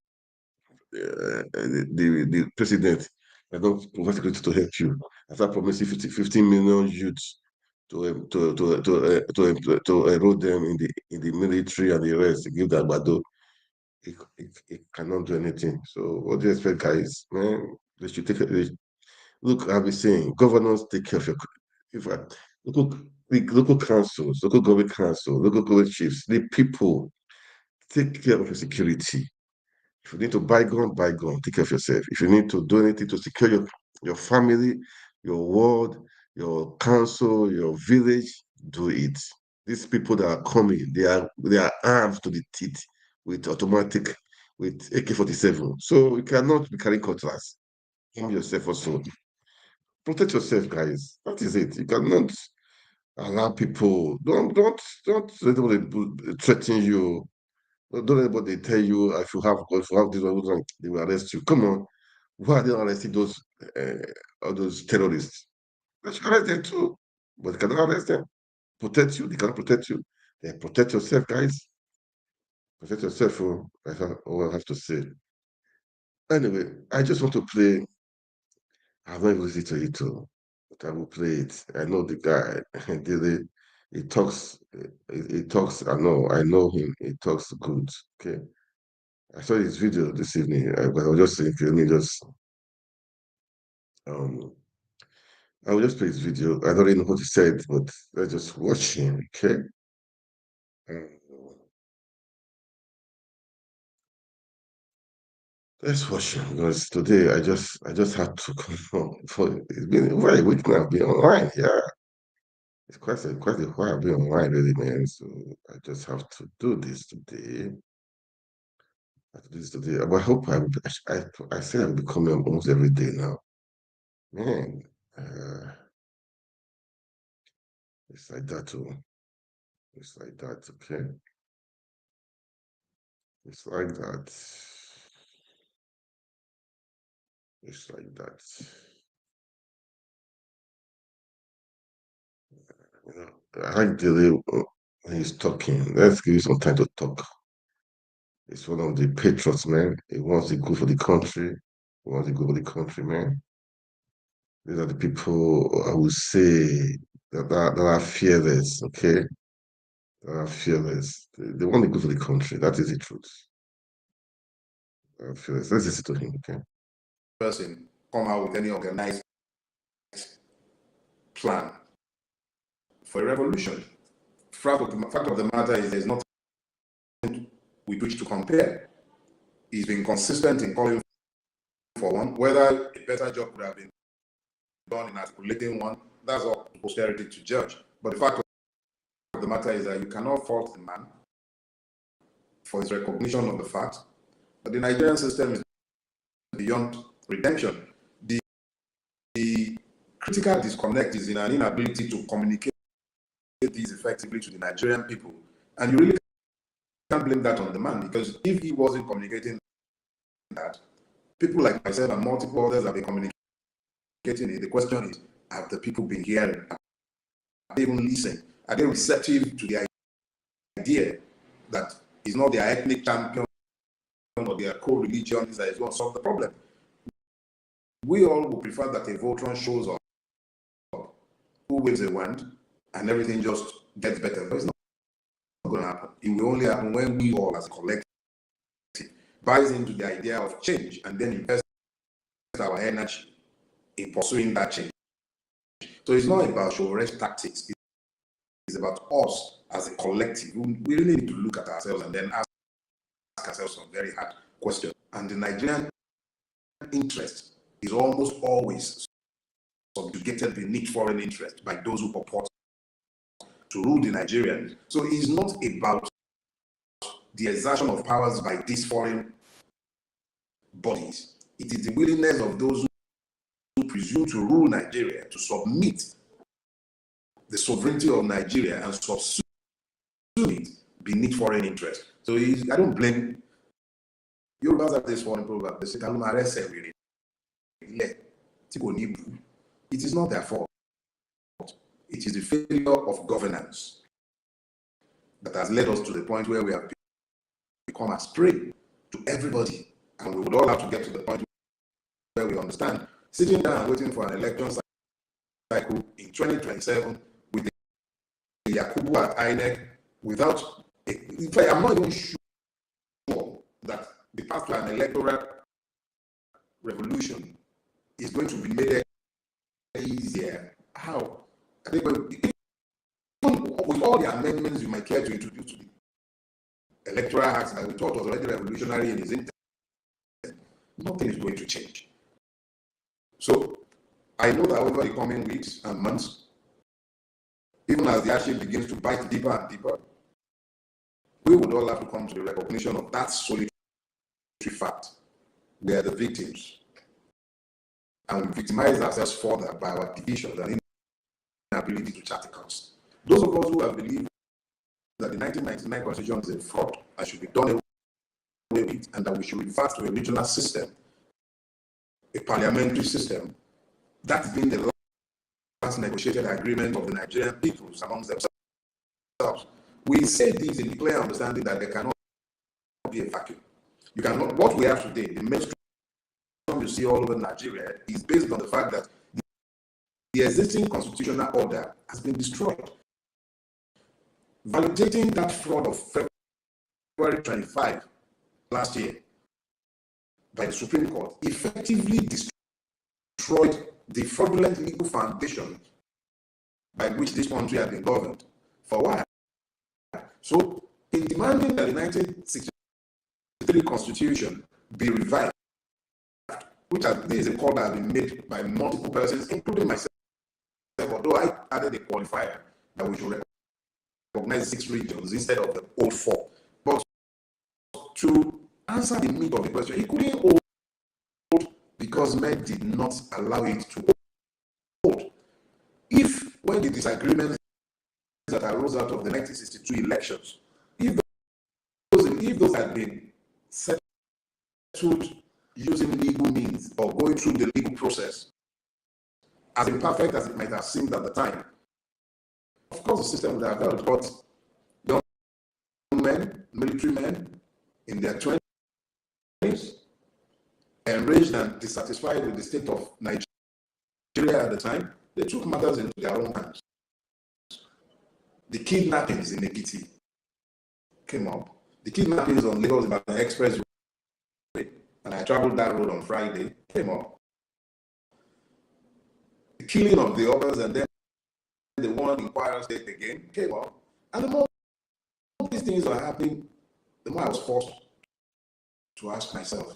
the president cannot provide security to help you. After promising 15 million youths to enroll them in the military and the rest, to give that bado, it cannot do anything. So what do you expect, guys? Man, they should take it. Look, I've been saying, governors take care of your. If I, local, the local councils, local government council, local government chiefs, the people take care of your security. If you need to buy gun, take care of yourself. If you need to do anything to secure your family, your ward, your council, your village, do it. These people that are coming, they are armed to the teeth with automatic, with AK-47. So you cannot be carrying cutlass. Harm yourself also. Protect yourself, guys. That is it. You cannot allow people. Don't let anybody threaten you. Don't let anybody tell you if you have this one, they will arrest you. Come on. Why are they not arresting all those terrorists? They should arrest them too. But they cannot arrest them. Protect you. They cannot protect you. Then protect yourself, guys. Protect yourself. Oh, that's all I have to say. Anyway, I just want to play. I've not even listened to it, too, but I will play it. I know the guy. He talks. He talks. I know him. He talks good. Okay. I saw his video this evening. But I was just thinking, let me just um I will just play his video. I don't really know what he said, but let's just watch him, okay? Um, let's watch him because today I just had to come on. It's been over a week now. I've been online, yeah. It's quite a while I've been online, really, man. So I just have to do this today. I have to do this today. But I hope I say I'll be coming almost every day now. Man, uh, it's like that too. It's like that, okay? It's like that. It's like that. You know, I like the way he's talking. Let's give you some time to talk. He's one of the patriots, man. He wants the good for the country. He wants the good for the country, man. These are the people I would say that are fearless, okay? That are fearless. They want the good for the country. That is the truth. Fearless. Let's listen to him, okay? Person come out with any organized plan for a revolution. Fact of the matter is there's nothing with which to compare. He's been consistent in calling for one. Whether a better job could have been done in articulating one, that's up to posterity to judge. But the fact of the matter is that you cannot fault the man for his recognition of the fact that the Nigerian system is beyond redemption. The critical disconnect is in an inability to communicate these effectively to the Nigerian people. And you really can't blame that on the man, because if he wasn't communicating that, people like myself and multiple others have been communicating it. The question is, have the people been hearing? Have they even listened? Are they receptive to the idea that it's not their ethnic champion or their co-religion that is going to solve the problem? We all would prefer that a Voltron shows up, who waves a wand, and everything just gets better. But it's not going to happen. It will only happen when we all, as a collective, buys into the idea of change and then invest our energy in pursuing that change. So it's not about show-rest tactics. It's about us as a collective. We really need to look at ourselves and then ask ourselves some very hard questions. And the Nigerian interest is almost always subjugated beneath foreign interest by those who purport to rule the Nigerians. So it's not about the exertion of powers by these foreign bodies. It is the willingness of those who presume to rule Nigeria to submit the sovereignty of Nigeria and subsume it beneath foreign interest. So I don't blame Yorubas have this foreign proverb. They say, it is not their fault. It is the failure of governance that has led us to the point where we have become a prey to everybody. And we would all have to get to the point where we understand sitting down and waiting for an election cycle in 2027 with the Yakubu at INEC without, in fact, I'm not even sure that the path to an electoral revolution is going to be made easier. How? I think with all the amendments you might care to introduce to the electoral act that we thought was already revolutionary in its intent, nothing is going to change. So I know that over the coming weeks and months, even as the hardship begins to bite deeper and deeper, we would all have to come to the recognition of that solitary fact. We are the victims and we victimize ourselves further by our divisions and inability to chart a course. Those of us who have believed that the 1999 Constitution is a fraud and should be done away with, and that we should revert to a regional system, a parliamentary system, that's been the last negotiated agreement of the Nigerian peoples amongst themselves. We say this in the clear understanding that there cannot be a vacuum. You cannot. What we have today, the mainstream you see all over Nigeria, is based on the fact that the existing constitutional order has been destroyed. Validating that fraud of February 25 last year by the Supreme Court effectively destroyed the fraudulent legal foundation by which this country has been governed for a while. So, in demanding that the 1963 Constitution be revised, which this is a call that has been made by multiple persons, including myself, although I added a qualifier that we should recognize 6 regions instead of the old 4. But to answer the meat of the question, it couldn't hold because men did not allow it to hold. If, when the disagreements that arose out of the 1962 elections, if those had been settled using legal means or going through the legal process, as imperfect as it might have seemed at the time, of course the system would have held. But young men, military men in their 20s, enraged and dissatisfied with the state of Nigeria at the time, they took matters into their own hands. The kidnappings in Ekiti came up. The kidnappings on Lagos Expressway, and I traveled that road on Friday, came up. The killing of the others and then the one in Kwara State again came up. And the more these things are happening, the more I was forced to ask myself,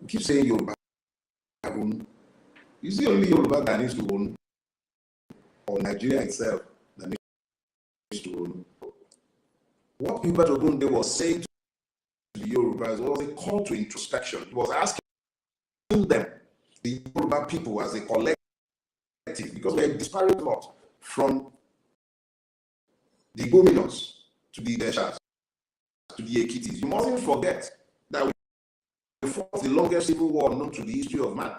we keep saying Yoruba. Is it only Yoruba that needs to own, or Nigeria itself that needs to own? What Hubert Ogunde was saying to the Yorubas was a call to introspection. He was asking them, the Yoruba people as a collective, because we're a disparate lot, from the Gominos to the Deshas to the Ekitis. You mustn't forget that we fought the longest civil war known to the history of man.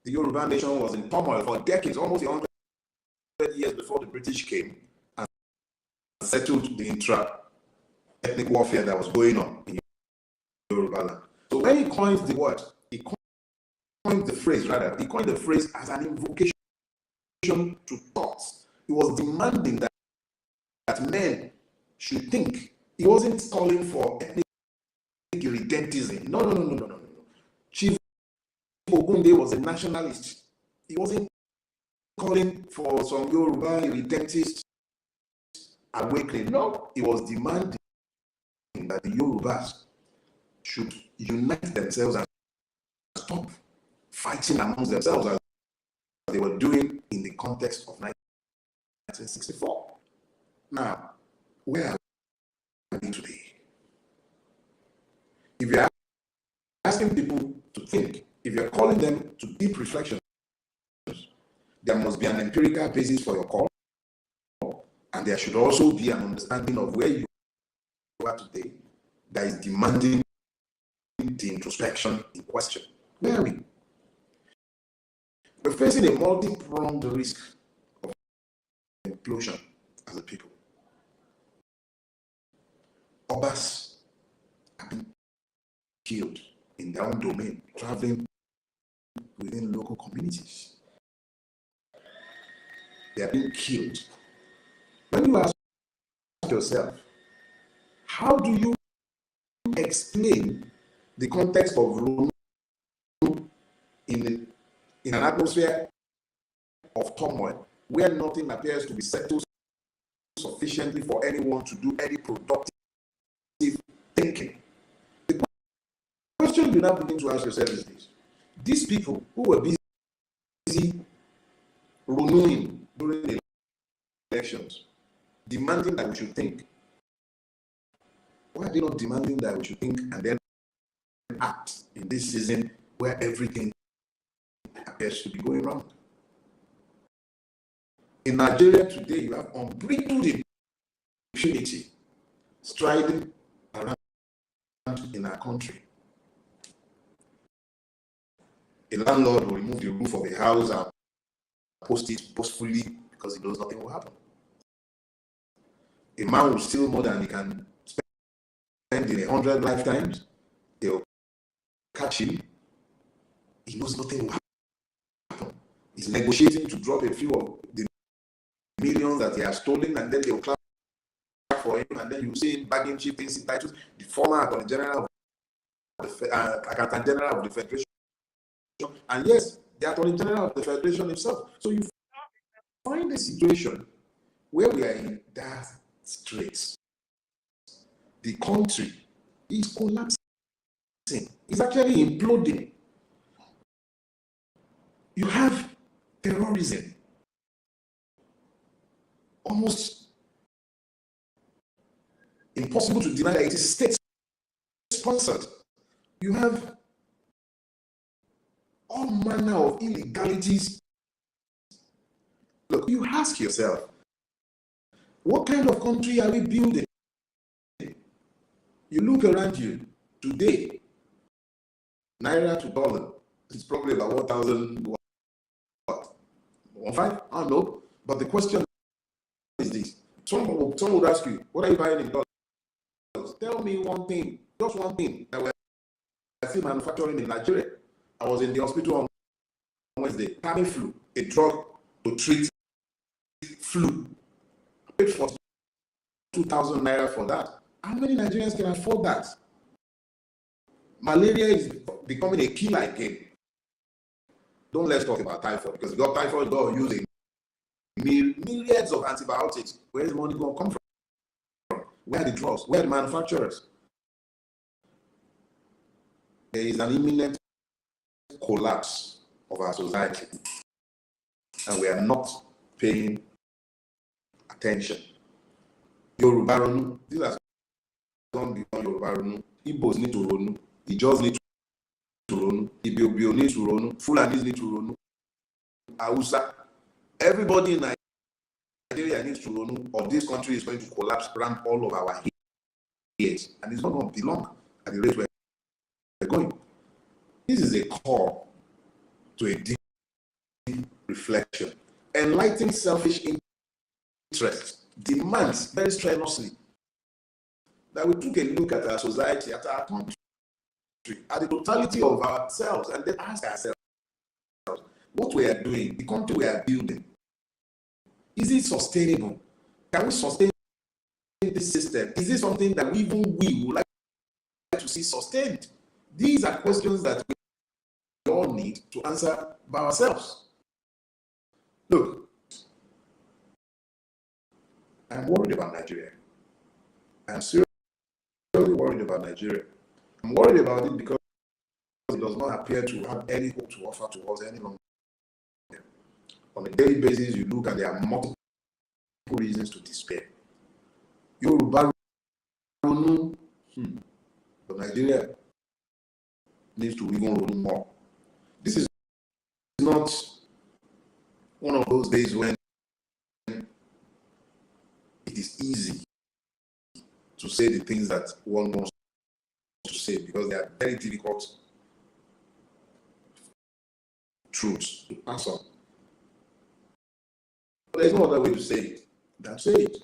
The Yoruba nation was in turmoil for decades, almost 100 years before the British came and settled the intra-ethnic warfare that was going on in Yoruba land. So when he coins the word, he coined the phrase as an invocation to thoughts. He was demanding that men should think. He wasn't calling for ethnic irredentism. No. Chief Ogunde was a nationalist. He wasn't calling for some Yoruba irredentist awakening. No, he was demanding that the Yorubas should unite themselves and stop fighting amongst themselves as they were doing in the context of 1964. Now, where are we today? If you're asking people to think, if you're calling them to deep reflection, there must be an empirical basis for your call, and there should also be an understanding of where you are today that is demanding the introspection in question. Where are we? We're facing a multi-pronged risk of implosion as a people. Obas have been killed in their own domain, traveling within local communities. They are being killed. When you ask yourself, how do you explain the context of Rome in an atmosphere of turmoil where nothing appears to be settled sufficiently for anyone to do any productive thinking? The question you now begin to ask yourself is this: these people who were busy running during the elections, demanding that we should think, why are they not demanding that we should think and then act in this season where everything appears to be going wrong. In Nigeria today, you have unbridled impunity striding around in our country. A landlord will remove the roof of a house and post it boastfully because he knows nothing will happen. A man will steal more than he can spend in 100 lifetimes. They'll catch him. He knows nothing will happen. He's negotiating to drop a few of the millions that he has stolen, and then they'll clap for him, and then you see him bagging cheap things entitled the former Attorney General of the Accountant General of the Federation, and yes, the Attorney General of the Federation himself. So you find a situation where we are in that straits. The country is collapsing. It's actually imploding. You have terrorism, almost impossible to deny that it is state-sponsored. You have all manner of illegalities. Look, you ask yourself, what kind of country are we building? You look around you today, naira to dollar, it's probably about 1,000, what? 1.5? I don't know. But the question is this. Someone would ask you, what are you buying in dollars? Tell me one thing, just one thing that we're still manufacturing in Nigeria. I was in the hospital on Wednesday, Tamiflu, a drug to treat flu. I paid for 2,000 naira for that. How many Nigerians can afford that? Malaria is becoming a killer again. Don't let's talk about typhoid, because if you got typhoid, you got using myriads of antibiotics. Where is the money going to come from? Where are the drugs? Where are the manufacturers? There is an imminent collapse of our society, and we are not paying attention. Yoruba Ronu, these are gone beyond Yoruba Ronu. Igbos need to Ronu. Ijos need to Ronu. Ibiobio need to Ronu. Fulanis need to Ronu. Hausa. Everybody in Nigeria needs to Ronu, or this country is going to collapse around all of our ears, and it's not going to be long at the rate we're going. This is a call to a deep reflection. Enlightened selfish interest demands very strenuously that we take a look at our society, at our country, at the totality of ourselves, and then ask ourselves what we are doing, the country we are building. Is it sustainable? Can we sustain this system? Is it something that we would like to see sustained? These are questions that we all need to answer by ourselves. Look, I'm worried about Nigeria. I'm seriously worried about Nigeria. I'm worried about it because it does not appear to have any hope to offer to us any longer. On a daily basis, you look and there are multiple reasons to despair. Yoruba Ronu, but Nigeria needs to even Ronu more. This is not one of those days when it is easy to say the things that one wants to say, because they are very difficult truths to pass on. But there's no other way to say it than say it.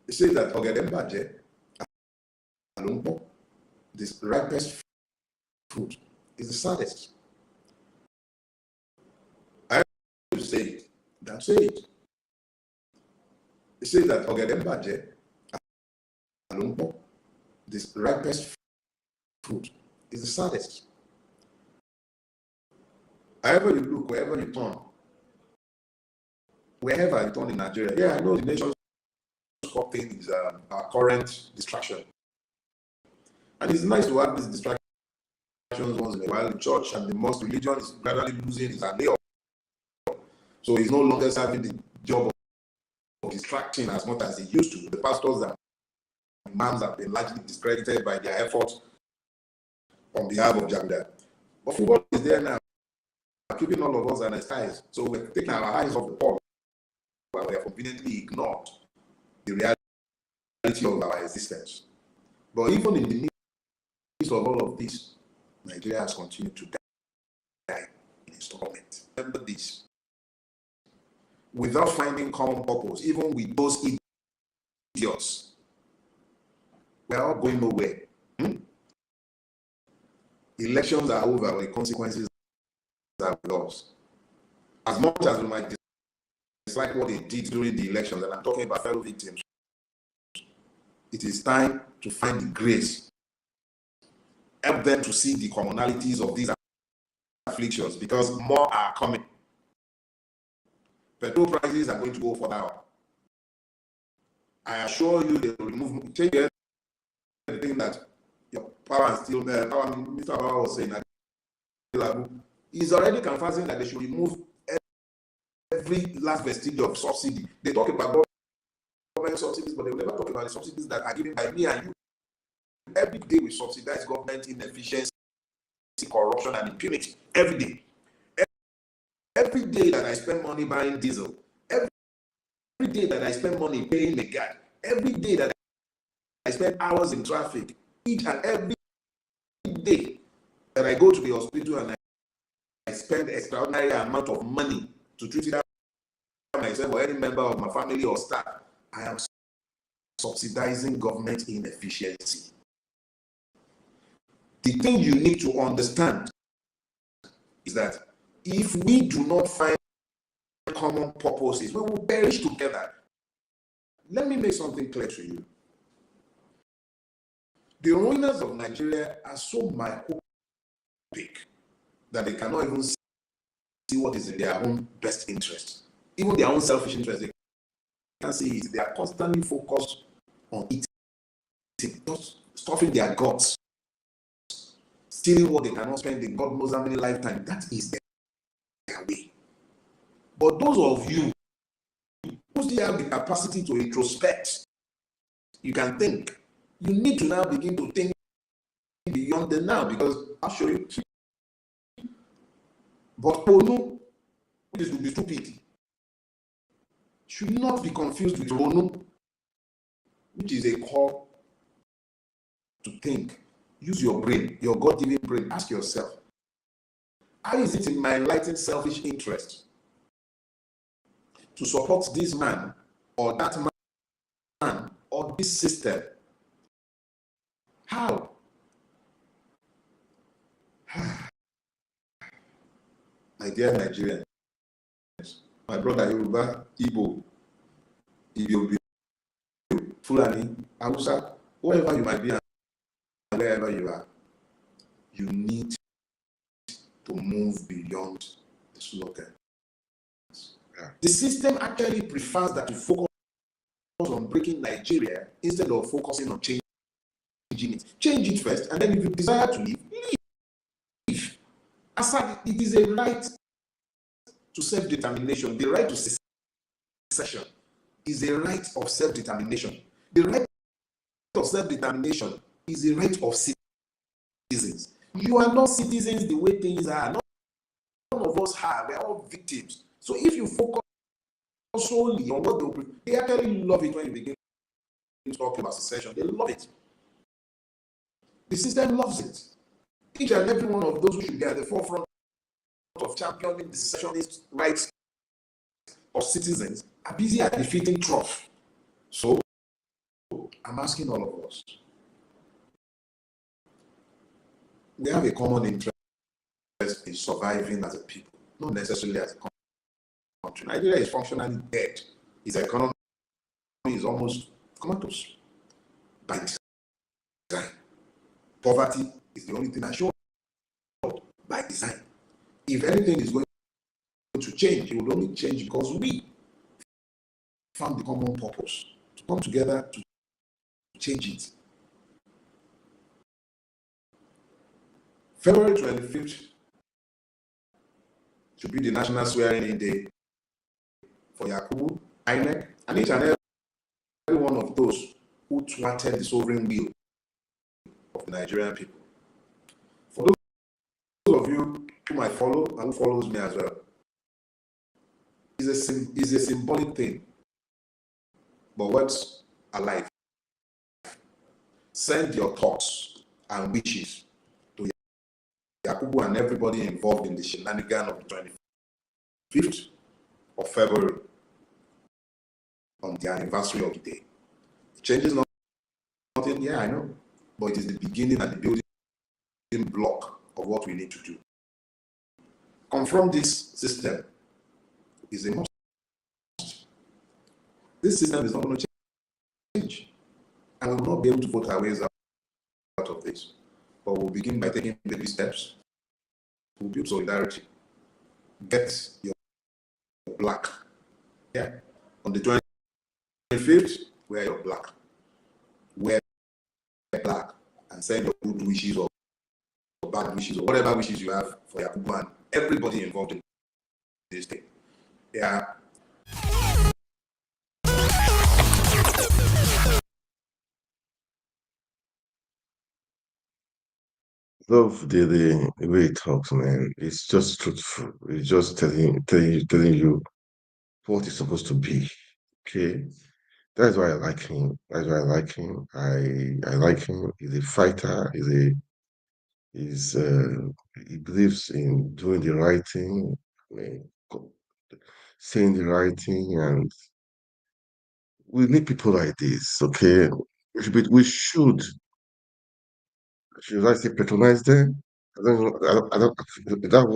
It says that Ogedembaje, Alumpo, this ripest fruit is the saddest. I have to say it than say it. It says that Ogedembaje, Alumpo, this ripest fruit is the saddest. However you look, wherever you turn, wherever you turn in Nigeria, yeah, I know the nation's cup thing is our current distraction. And it's nice to have these distractions once in a while. The church and the mosque religion is gradually losing its allure. So it's no longer serving the job of distracting as much as it used to. The pastors and imams have been largely discredited by their efforts on behalf of Jagda. But football is there now. keeping all of us anesthetized. So we're taking our eyes off the ball, but we have conveniently ignored the reality of our existence. But even in the midst of all of this, Nigeria has continued to die in installment. Remember this. Without finding common purpose, even with those idiots, we are all going nowhere. Elections are over, the consequences are lost. As much as we might dislike what they did during the elections, and I'm talking about fellow victims, it is time to find the grace. Help them to see the commonalities of these afflictions, because more are coming. Petrol prices are going to go further up. I assure you, they will remove, change the thing that your power and steel, Mr. Power was saying that he's already confessing that they should remove every last vestige of subsidy. They talk about government subsidies, but they will never talk about the subsidies that are given by me and you. Every day we subsidize government inefficiency, corruption, and impunity. Every day. Every day that I spend money buying diesel, every day that I spend money paying the guard, every day that I spend hours in traffic, each and every day that I go to the hospital and I spend extraordinary amount of money to treat myself or any member of my family or staff, I am subsidizing government inefficiency. The thing you need to understand is that if we do not find common purposes, we will perish together. Let me make something clear to you. The ruiners of Nigeria are so myopic that they cannot even see what is in their own best interest. Even their own selfish interest, they can't see it. They are constantly focused on eating, just stuffing their guts, stealing what they cannot spend in God knows how many lifetimes. That is their way. But those of you who still have the capacity to introspect, you can think. You need to now begin to think beyond the now, because I'll show you. But Onu, which is to be stupid, should not be confused with Onu, which is a call to think. Use your brain, your God-given brain. Ask yourself, how is it in my enlightened selfish interest to support this man or that man or this system? How? My dear Nigerians, my brother Yoruba, Igbo, Fulani, Hausa, wherever you might be and wherever you are, you need to move beyond the slogan. The system actually prefers that you focus on breaking Nigeria instead of focusing on changing it. Change it first, and then if you desire to leave, leave. Aside, it is a right to self-determination. The right to secession is a right of self-determination. The right of self-determination is a right of citizens. You are not citizens the way things are. None of us are. We are all victims. So if you focus solely on what they actually love it when you begin to talk about secession. They love it. The system loves it. Each and every one of those who should be at the forefront of championing the secessionist rights of citizens are busy at defeating trough. So I'm asking all of us. We have a common interest in surviving as a people, not necessarily as a country. Nigeria is functionally dead. Its economy is almost comatose by design. Poverty is the only thing that shows up by design. If anything is going to change, it will only change because we found the common purpose to come together to change it. February 25th should be the national swearing-in day for Yakubu, INEC, and each and every one of those who thwarted the sovereign will of the Nigerian people. For those of you who I follow and who follows me as well. Is a symbolic thing. But words are life. Send your thoughts and wishes to Yakubu and everybody involved in the shenanigan of the 25th of February on the anniversary of the day. It changes nothing, yeah, I know, but it is the beginning and the building block of what we need to do. Confront this system is a must. This system is not going to change, and we will not be able to vote our ways out of this. But we'll begin by taking baby steps. We'll build solidarity. Get your black. Yeah. On the 25th, wear your black. Wear black and send your good wishes or bad wishes or whatever wishes you have for Yakubu and everybody involved in this thing. Yeah. Love the way he talks, man. It's just truthful. It's just telling you what it's supposed to be. Okay. That's why I like him. That's why I like him. I like him. He's a fighter. He's he believes in doing the right thing, I mean, saying the right thing, and we need people like this. Okay. Should I say patronize them? I don't know. I don't,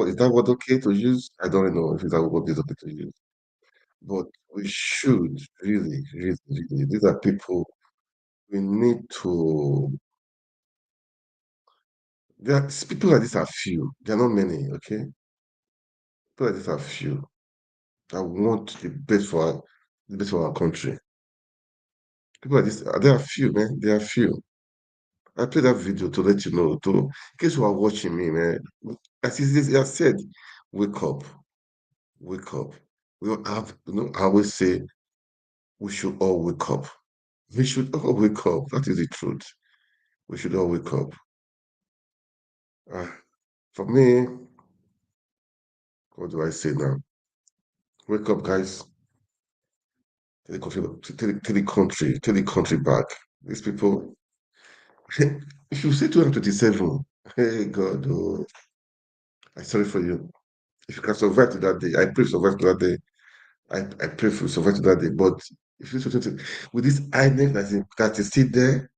is that what okay to use? I don't know if that what is okay to use. But we should really, really, really. These are people we need to. People like this are few. They're not many. Okay, people like this are few. I want the best for our country. People like this, they are few, man. They are few. I played that video to let you know, in case you are watching me, man. As I said, wake up, wake up. We don't have, I always say we should all wake up. We should all wake up. That is the truth. We should all wake up. Uh, for me, what do I say now? Wake up, guys. Take the country, take the country back. These people, if you say 227, hey God, oh, I'm sorry for you. If you can survive to that day, I pray you survive to that day. I pray for you survive to that day. But if you say 20, with this INEC that is still there,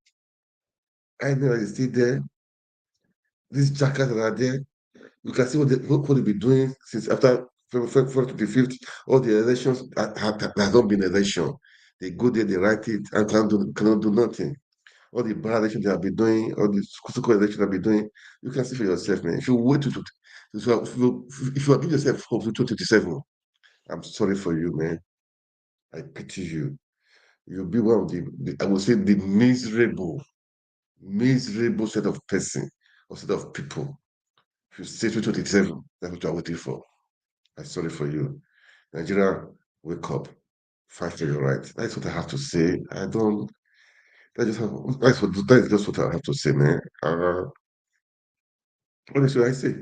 INEC that is still there, these jackets that are there, you can see what they've been doing since after February 25th. All the elections has not been election. They go there, they write it, and cannot do nothing. All the bad elections they have been doing, all the school elections they have been doing, you can see for yourself, man. If you wait if you give yourself hope to 2027, I'm sorry for you, man. I pity you. You'll be one of I would say, the miserable set of person or set of people. If you say 2027, that's what you're waiting for. I'm sorry for you. Nigeria, wake up. Fight for your rights. That's what I have to say. I don't. That is just what I have to say, man. What should I say?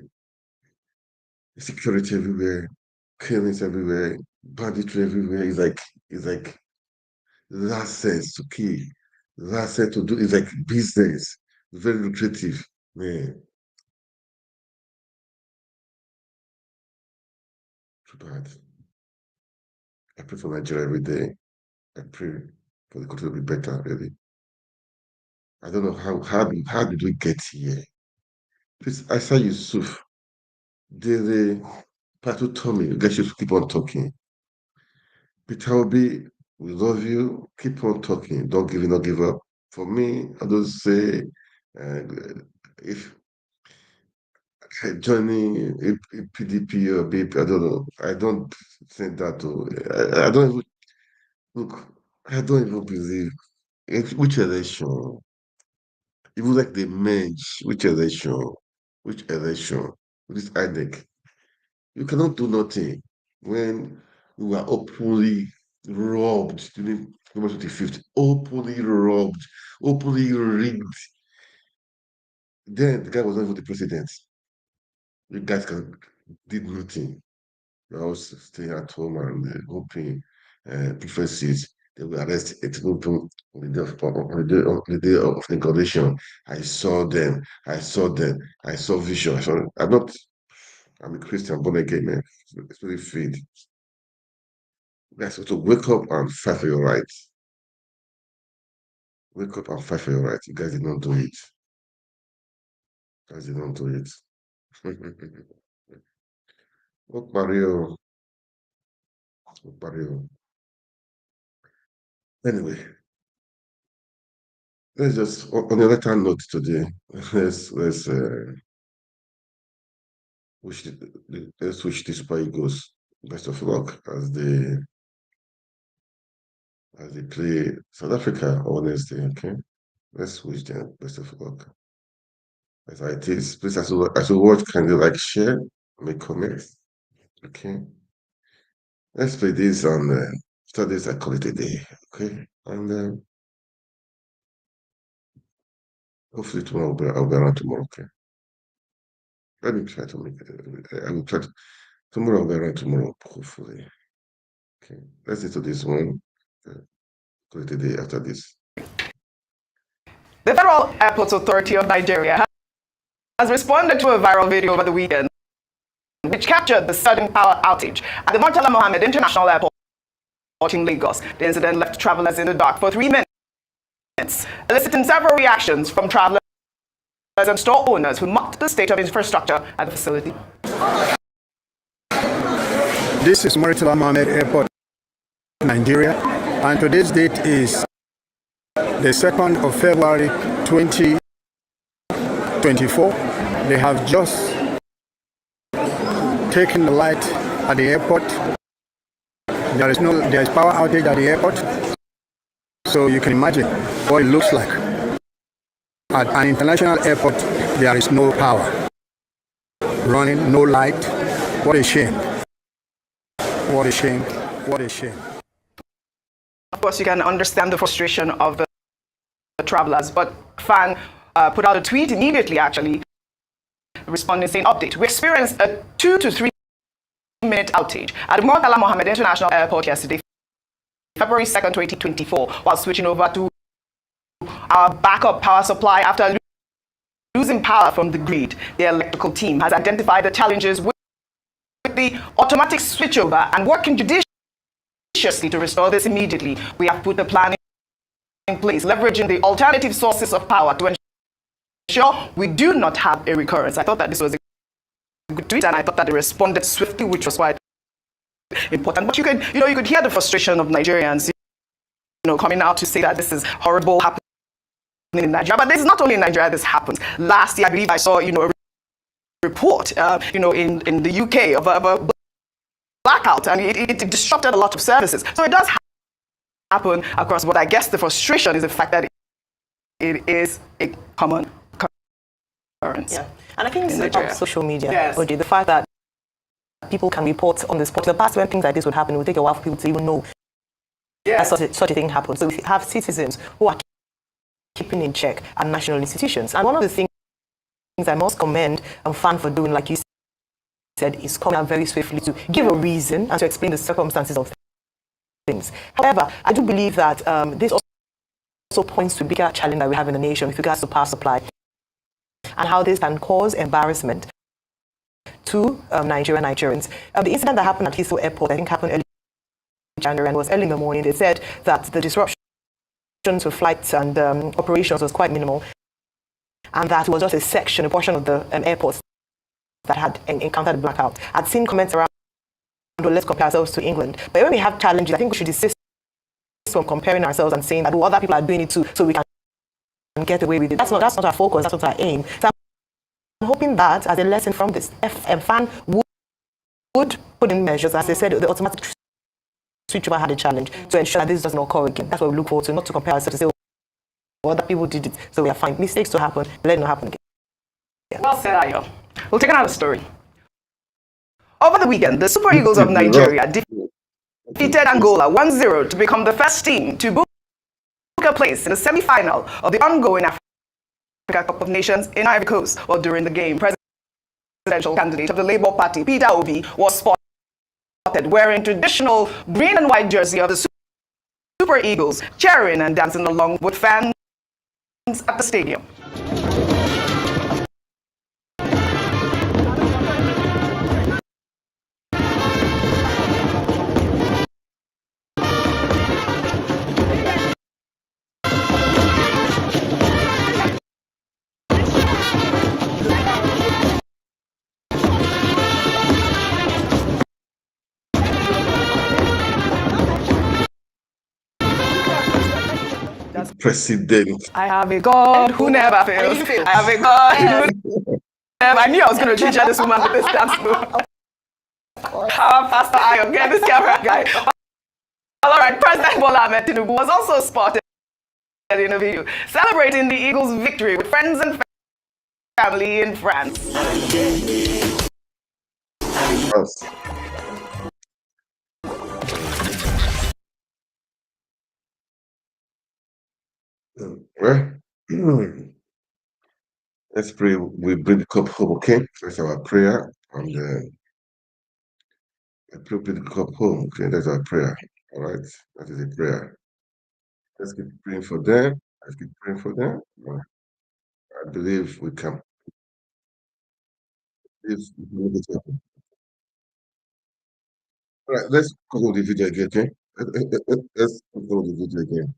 Security everywhere, killings everywhere, banditry everywhere. It's like license to kill, license to do. It's like business, very lucrative, man. Too bad. I pray for Nigeria every day. I pray for the country to be better. Really, I don't know how did we get here? Please, Asa Yusuf, the Patu Tommy, you guys should keep on talking. Peter Obi, we love you. Keep on talking. Don't give up. For me, I don't say uh, if joining a PDP or BP, I don't know. I don't think that. I don't even look. I don't even believe which election. Even like they merge, which election, with this INEC. You cannot do nothing when we were openly robbed during November 25th, openly robbed, openly rigged. Then the guy was not even the president. You guys can did nothing. They was staying at home and hoping prophecies. They will arrest 18 people on the day of inauguration. I saw them. I saw them. I saw vision. I'm a Christian, born again, man. It's really faith. Guys, so to wake up and fight for your rights. Wake up and fight for your rights. You guys did not do it. You guys did not do it. What Mario? What Mario? Anyway, let's just on the other hand note today. Let's let's wish the Super Eagles best of luck as they play South Africa on Wednesday. Okay, let's wish them best of luck. As it is, please as you watch, can you like share, make comments? Okay, let's play this on after this. I call it a day. Okay, and hopefully tomorrow I'll be around tomorrow. Okay, let me try to make it. I will try to tomorrow. I'll be around tomorrow. Hopefully. Okay, let's do this one. Call it a day after this. The Federal Airports Authority of Nigeria has responded to a viral video over the weekend which captured the sudden power outage at the Murtala Mohammed International Airport in Lagos. The incident left travelers in the dark for 3 minutes, eliciting several reactions from travelers and store owners who mocked the state of infrastructure at the facility. This is Murtala Mohammed Airport, Nigeria, and today's date is the 2nd of February 2024. They have just taken the light at the airport. There is power outage at the airport, so you can imagine what it looks like. At an international airport, there is no power running, no light. What a shame. What a shame. What a shame. Of course, you can understand the frustration of the travelers, but FAN put out a tweet immediately, actually, responding saying, update. We experienced a 2 to 3 minute outage at Murtala Mohammed International Airport yesterday, February 2nd, 2024, while switching over to our backup power supply after losing power from the grid. The electrical team has identified the challenges with the automatic switchover and working judiciously to restore this immediately. We have put the plan in place, leveraging the alternative sources of power to ensure we do not have a recurrence. I thought that this was a good tweet, and I thought that they responded swiftly, which was quite important. But you could hear the frustration of Nigerians, coming out to say that this is horrible happening in Nigeria. But this is not only in Nigeria. This happens. Last year, I believe I saw, a report, in the UK of a blackout, and it disrupted a lot of services. So it does happen across. But I guess the frustration is the fact that it is a common occurrence. Yeah, and I think this is about social media. Yes. Oji, the fact that people can report on the spot. In the past, when things like this would happen, it would take a while for people to even know that such a thing happened. So we have citizens who are keeping in check our national institutions. And one of the things I must commend FAN for doing, like you said, is coming out very swiftly to give a reason and to explain the circumstances of things. However, I do believe that this also points to a bigger challenge that we have in the nation with regards to power supply and how this can cause embarrassment to Nigerians. The incident that happened at Heathrow Airport, I think, happened early in January and was early in the morning. They said that the disruption to flights and operations was quite minimal, and that was just a portion of the airports that had encountered a blackout. I'd seen comments around, well, let's compare ourselves to England. But when we have challenges, I think we should desist from comparing ourselves and saying that other people are doing it too, so we can get away with it. That's not our focus. That's not our aim. So I'm hoping that as a lesson from this, FAN would put in measures, as they said, the automatic switchover had a challenge to ensure that this does not occur again. That's what we look forward to, not to compare ourselves to say, other people did it, so we are fine. Mistakes to happen, let it not happen again. Yeah. Well said, Ayo. We'll take another story. Over the weekend, the Super Eagles of Nigeria defeated Angola 1-0 to become the first team to book a place in the semi-final of the ongoing Africa Cup of Nations in Ivory Coast. Or during the game, President presidential candidate of the Labour Party, Peter Obi, was spotted wearing traditional green and white jersey of the Super Eagles, cheering and dancing along with fans at the stadium. President. I have a God who never fails. I have a God who never. I knew I was going to feature this woman with this dance move. Our Pastor Ayo, get this camera guy. All right, President Bola Ahmed Tinubu was also spotted in a video celebrating the Eagles' victory with friends and family in France. Well, let's pray. We bring the cup home, okay? That's our prayer. And I pray bring the cup home, okay? That's our prayer. All right? That is a prayer. Let's keep praying for them. Let's keep praying for them. I believe we can. If we can make it happen. All right, let's go with the video again, okay? Let's go with the video again.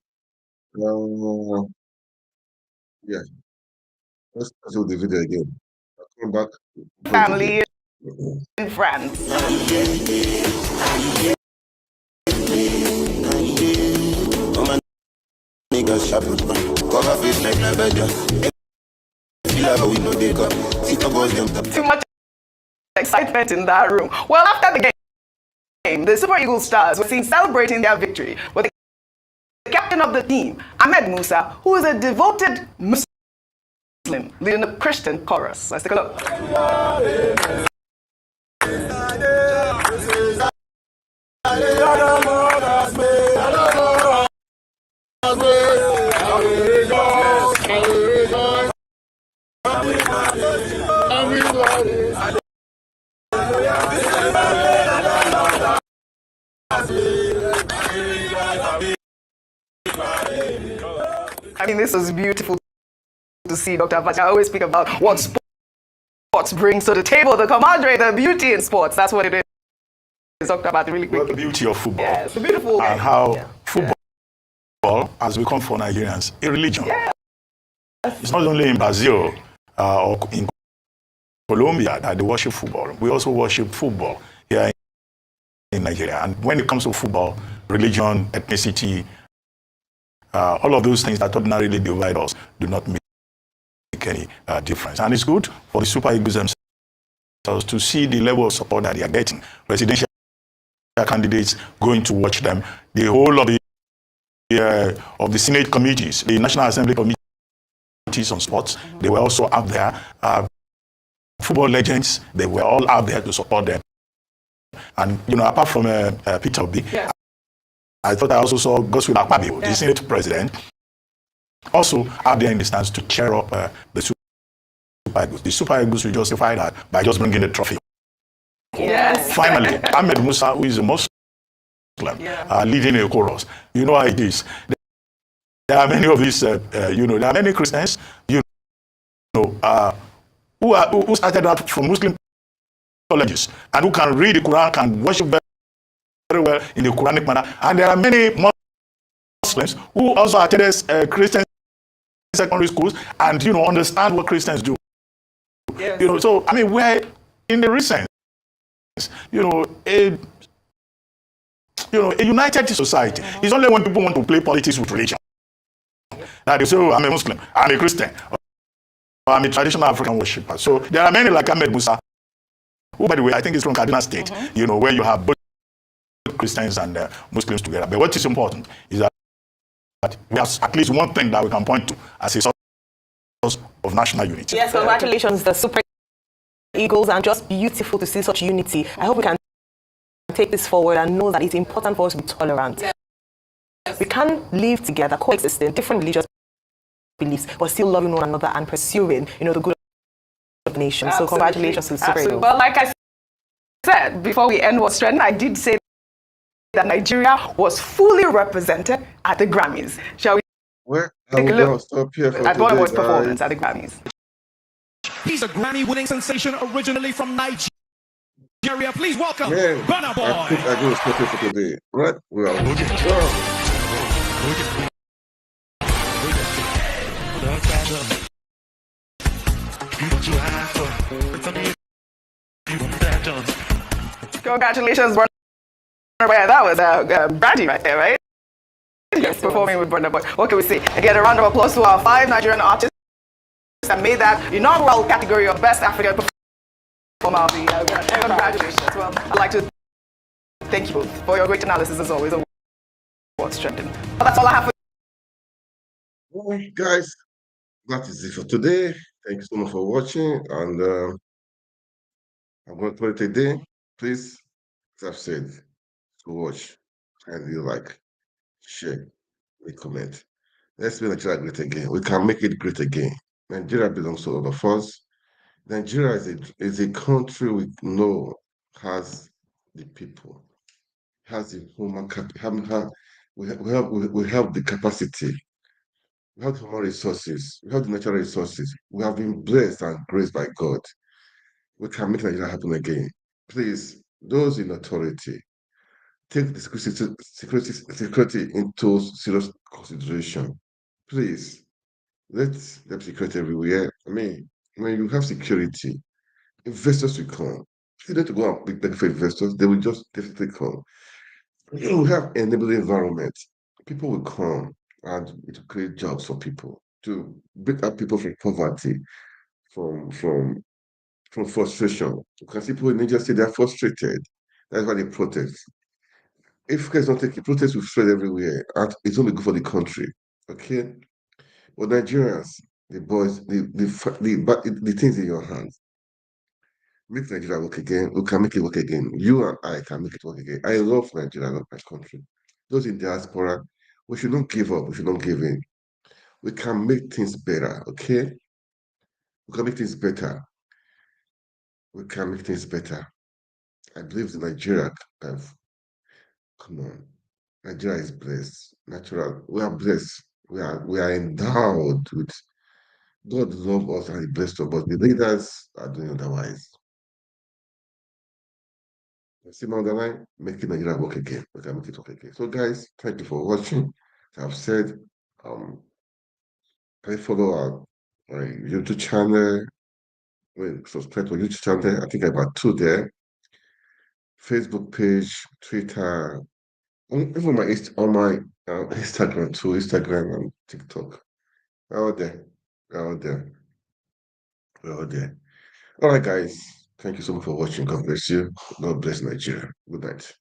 Yeah, let's go with the video again. I'll come back. Family in France. Too much excitement in that room. Well, after the game, the Super Eagles stars were seen celebrating their victory with the captain of the team, Ahmed Musa, who is a devoted Muslim, leading the Christian chorus. Let's take a look. I mean, this was beautiful to see, Dr. Abacha. I always speak about what sports brings to the table, the camaraderie, the beauty in sports. That's what it is. Dr. Abacha, really quickly. Well, the beauty of football. Yes, the beautiful. And how football has become for Nigerians a religion. Yes. It's not only in Brazil or in Colombia that they worship football. We also worship football here in Nigeria. And when it comes to football, religion, ethnicity, all of those things that ordinarily divide us do not make any difference. And it's good for the Super Eagles themselves to see the level of support that they are getting. Presidential candidates going to watch them. The whole of the Senate committees, the National Assembly committees on sports, they were also out there. Football legends, they were all out there to support them. And, you know, apart from Peter Obi, yes, I thought I also saw Godswill Akpabio, the Senate president, also out there in the stands to cheer up the Super Eagles. The Super Eagles will justify that by just bringing the trophy. Yes. Finally, Ahmed Musa, who is a Muslim, leading a chorus. You know how it is. There are many of these, there are many Christians, who started out from Muslim colleges and who can read the Quran, can worship very well in the Quranic manner. And there are many Muslims who also attended Christian secondary schools and, understand what Christians do. Yes. So, I mean, we're in the recent, a united society. It's only when people want to play politics with religion that they say, oh, I'm a Muslim, I'm a Christian, or I'm a traditional African worshipper. So there are many like Ahmed Musa, who, by the way, I think is from Kaduna State, where you have both Christians and Muslims together. But what is important is that we have at least one thing that we can point to as a source of national unity. Yes, congratulations, the Super Eagles, and just beautiful to see such unity. I hope we can take this forward and know that it's important for us to be tolerant. Yes. We can live together, coexisting, different religious beliefs, but still loving one another and pursuing, the good of nations. So congratulations to the Super Eagles. Well, like I said, before we end what's trending, I did say that Nigeria was fully represented at the Grammys. Shall we take a look stop here for at Burna Boy's today, performance guys. at the Grammys? He's a Grammy-winning sensation originally from Nigeria. Please welcome Man, Burna Boy. I think I'm going to stop here for today. Right? Well, Congratulations, Burna Boy. That was Brandy right there, right? Yes, performing with Burna Boy. What can we say? Again, a round of applause to our 5 Nigerian artists that made that inaugural category of Best African Performer of the year. Congratulations. Well, I'd like to thank you both for your great analysis as always on what's trending. Well, that's all I have for well, guys, that is it for today. Thank you so much for watching. And I'm going to call it a day. Please, as I've said, to watch and you like, share, make comment. Let's make Nigeria great again. We can make it great again. Nigeria belongs to all of us. Nigeria is a country we know has the people, has the human capital. We have the capacity, we have the human resources, we have the natural resources. We have been blessed and graced by God. We can make Nigeria happen again. Please, those in authority, take the security into serious consideration. Please, let them security everywhere. I mean, when you have security, investors will come. If you need to go and beg for investors, they will just definitely come. You have enabling environment. People will come and it will create jobs for people to bring up people from poverty, from frustration. You can see people in Nigeria say they're frustrated. That's why they protest. If guys don't take it, protest will spread everywhere, and it's only good for the country. Okay, but Nigerians, the boys, the things in your hands. Make Nigeria work again. We can make it work again. You and I can make it work again. I love Nigeria. I love my country. Those in diaspora, we should not give up. We should not give in. We can make things better. Okay, we can make things better. We can make things better. I believe in Nigeria. Come on, Nigeria is blessed. Natural. We are blessed. We are endowed with God love us and He blessed us, but the leaders are doing otherwise. See down the line, making Nigeria work again. We can make it work again. So, guys, thank you for watching. As I've said, please follow our YouTube channel. Subscribe to our YouTube channel. I think I got 2 there. Facebook page, Twitter, even on my Instagram too. Instagram and TikTok. We're all there. We're all there. We're all there. All right, guys. Thank you so much for watching. God bless you. God bless Nigeria. Good night.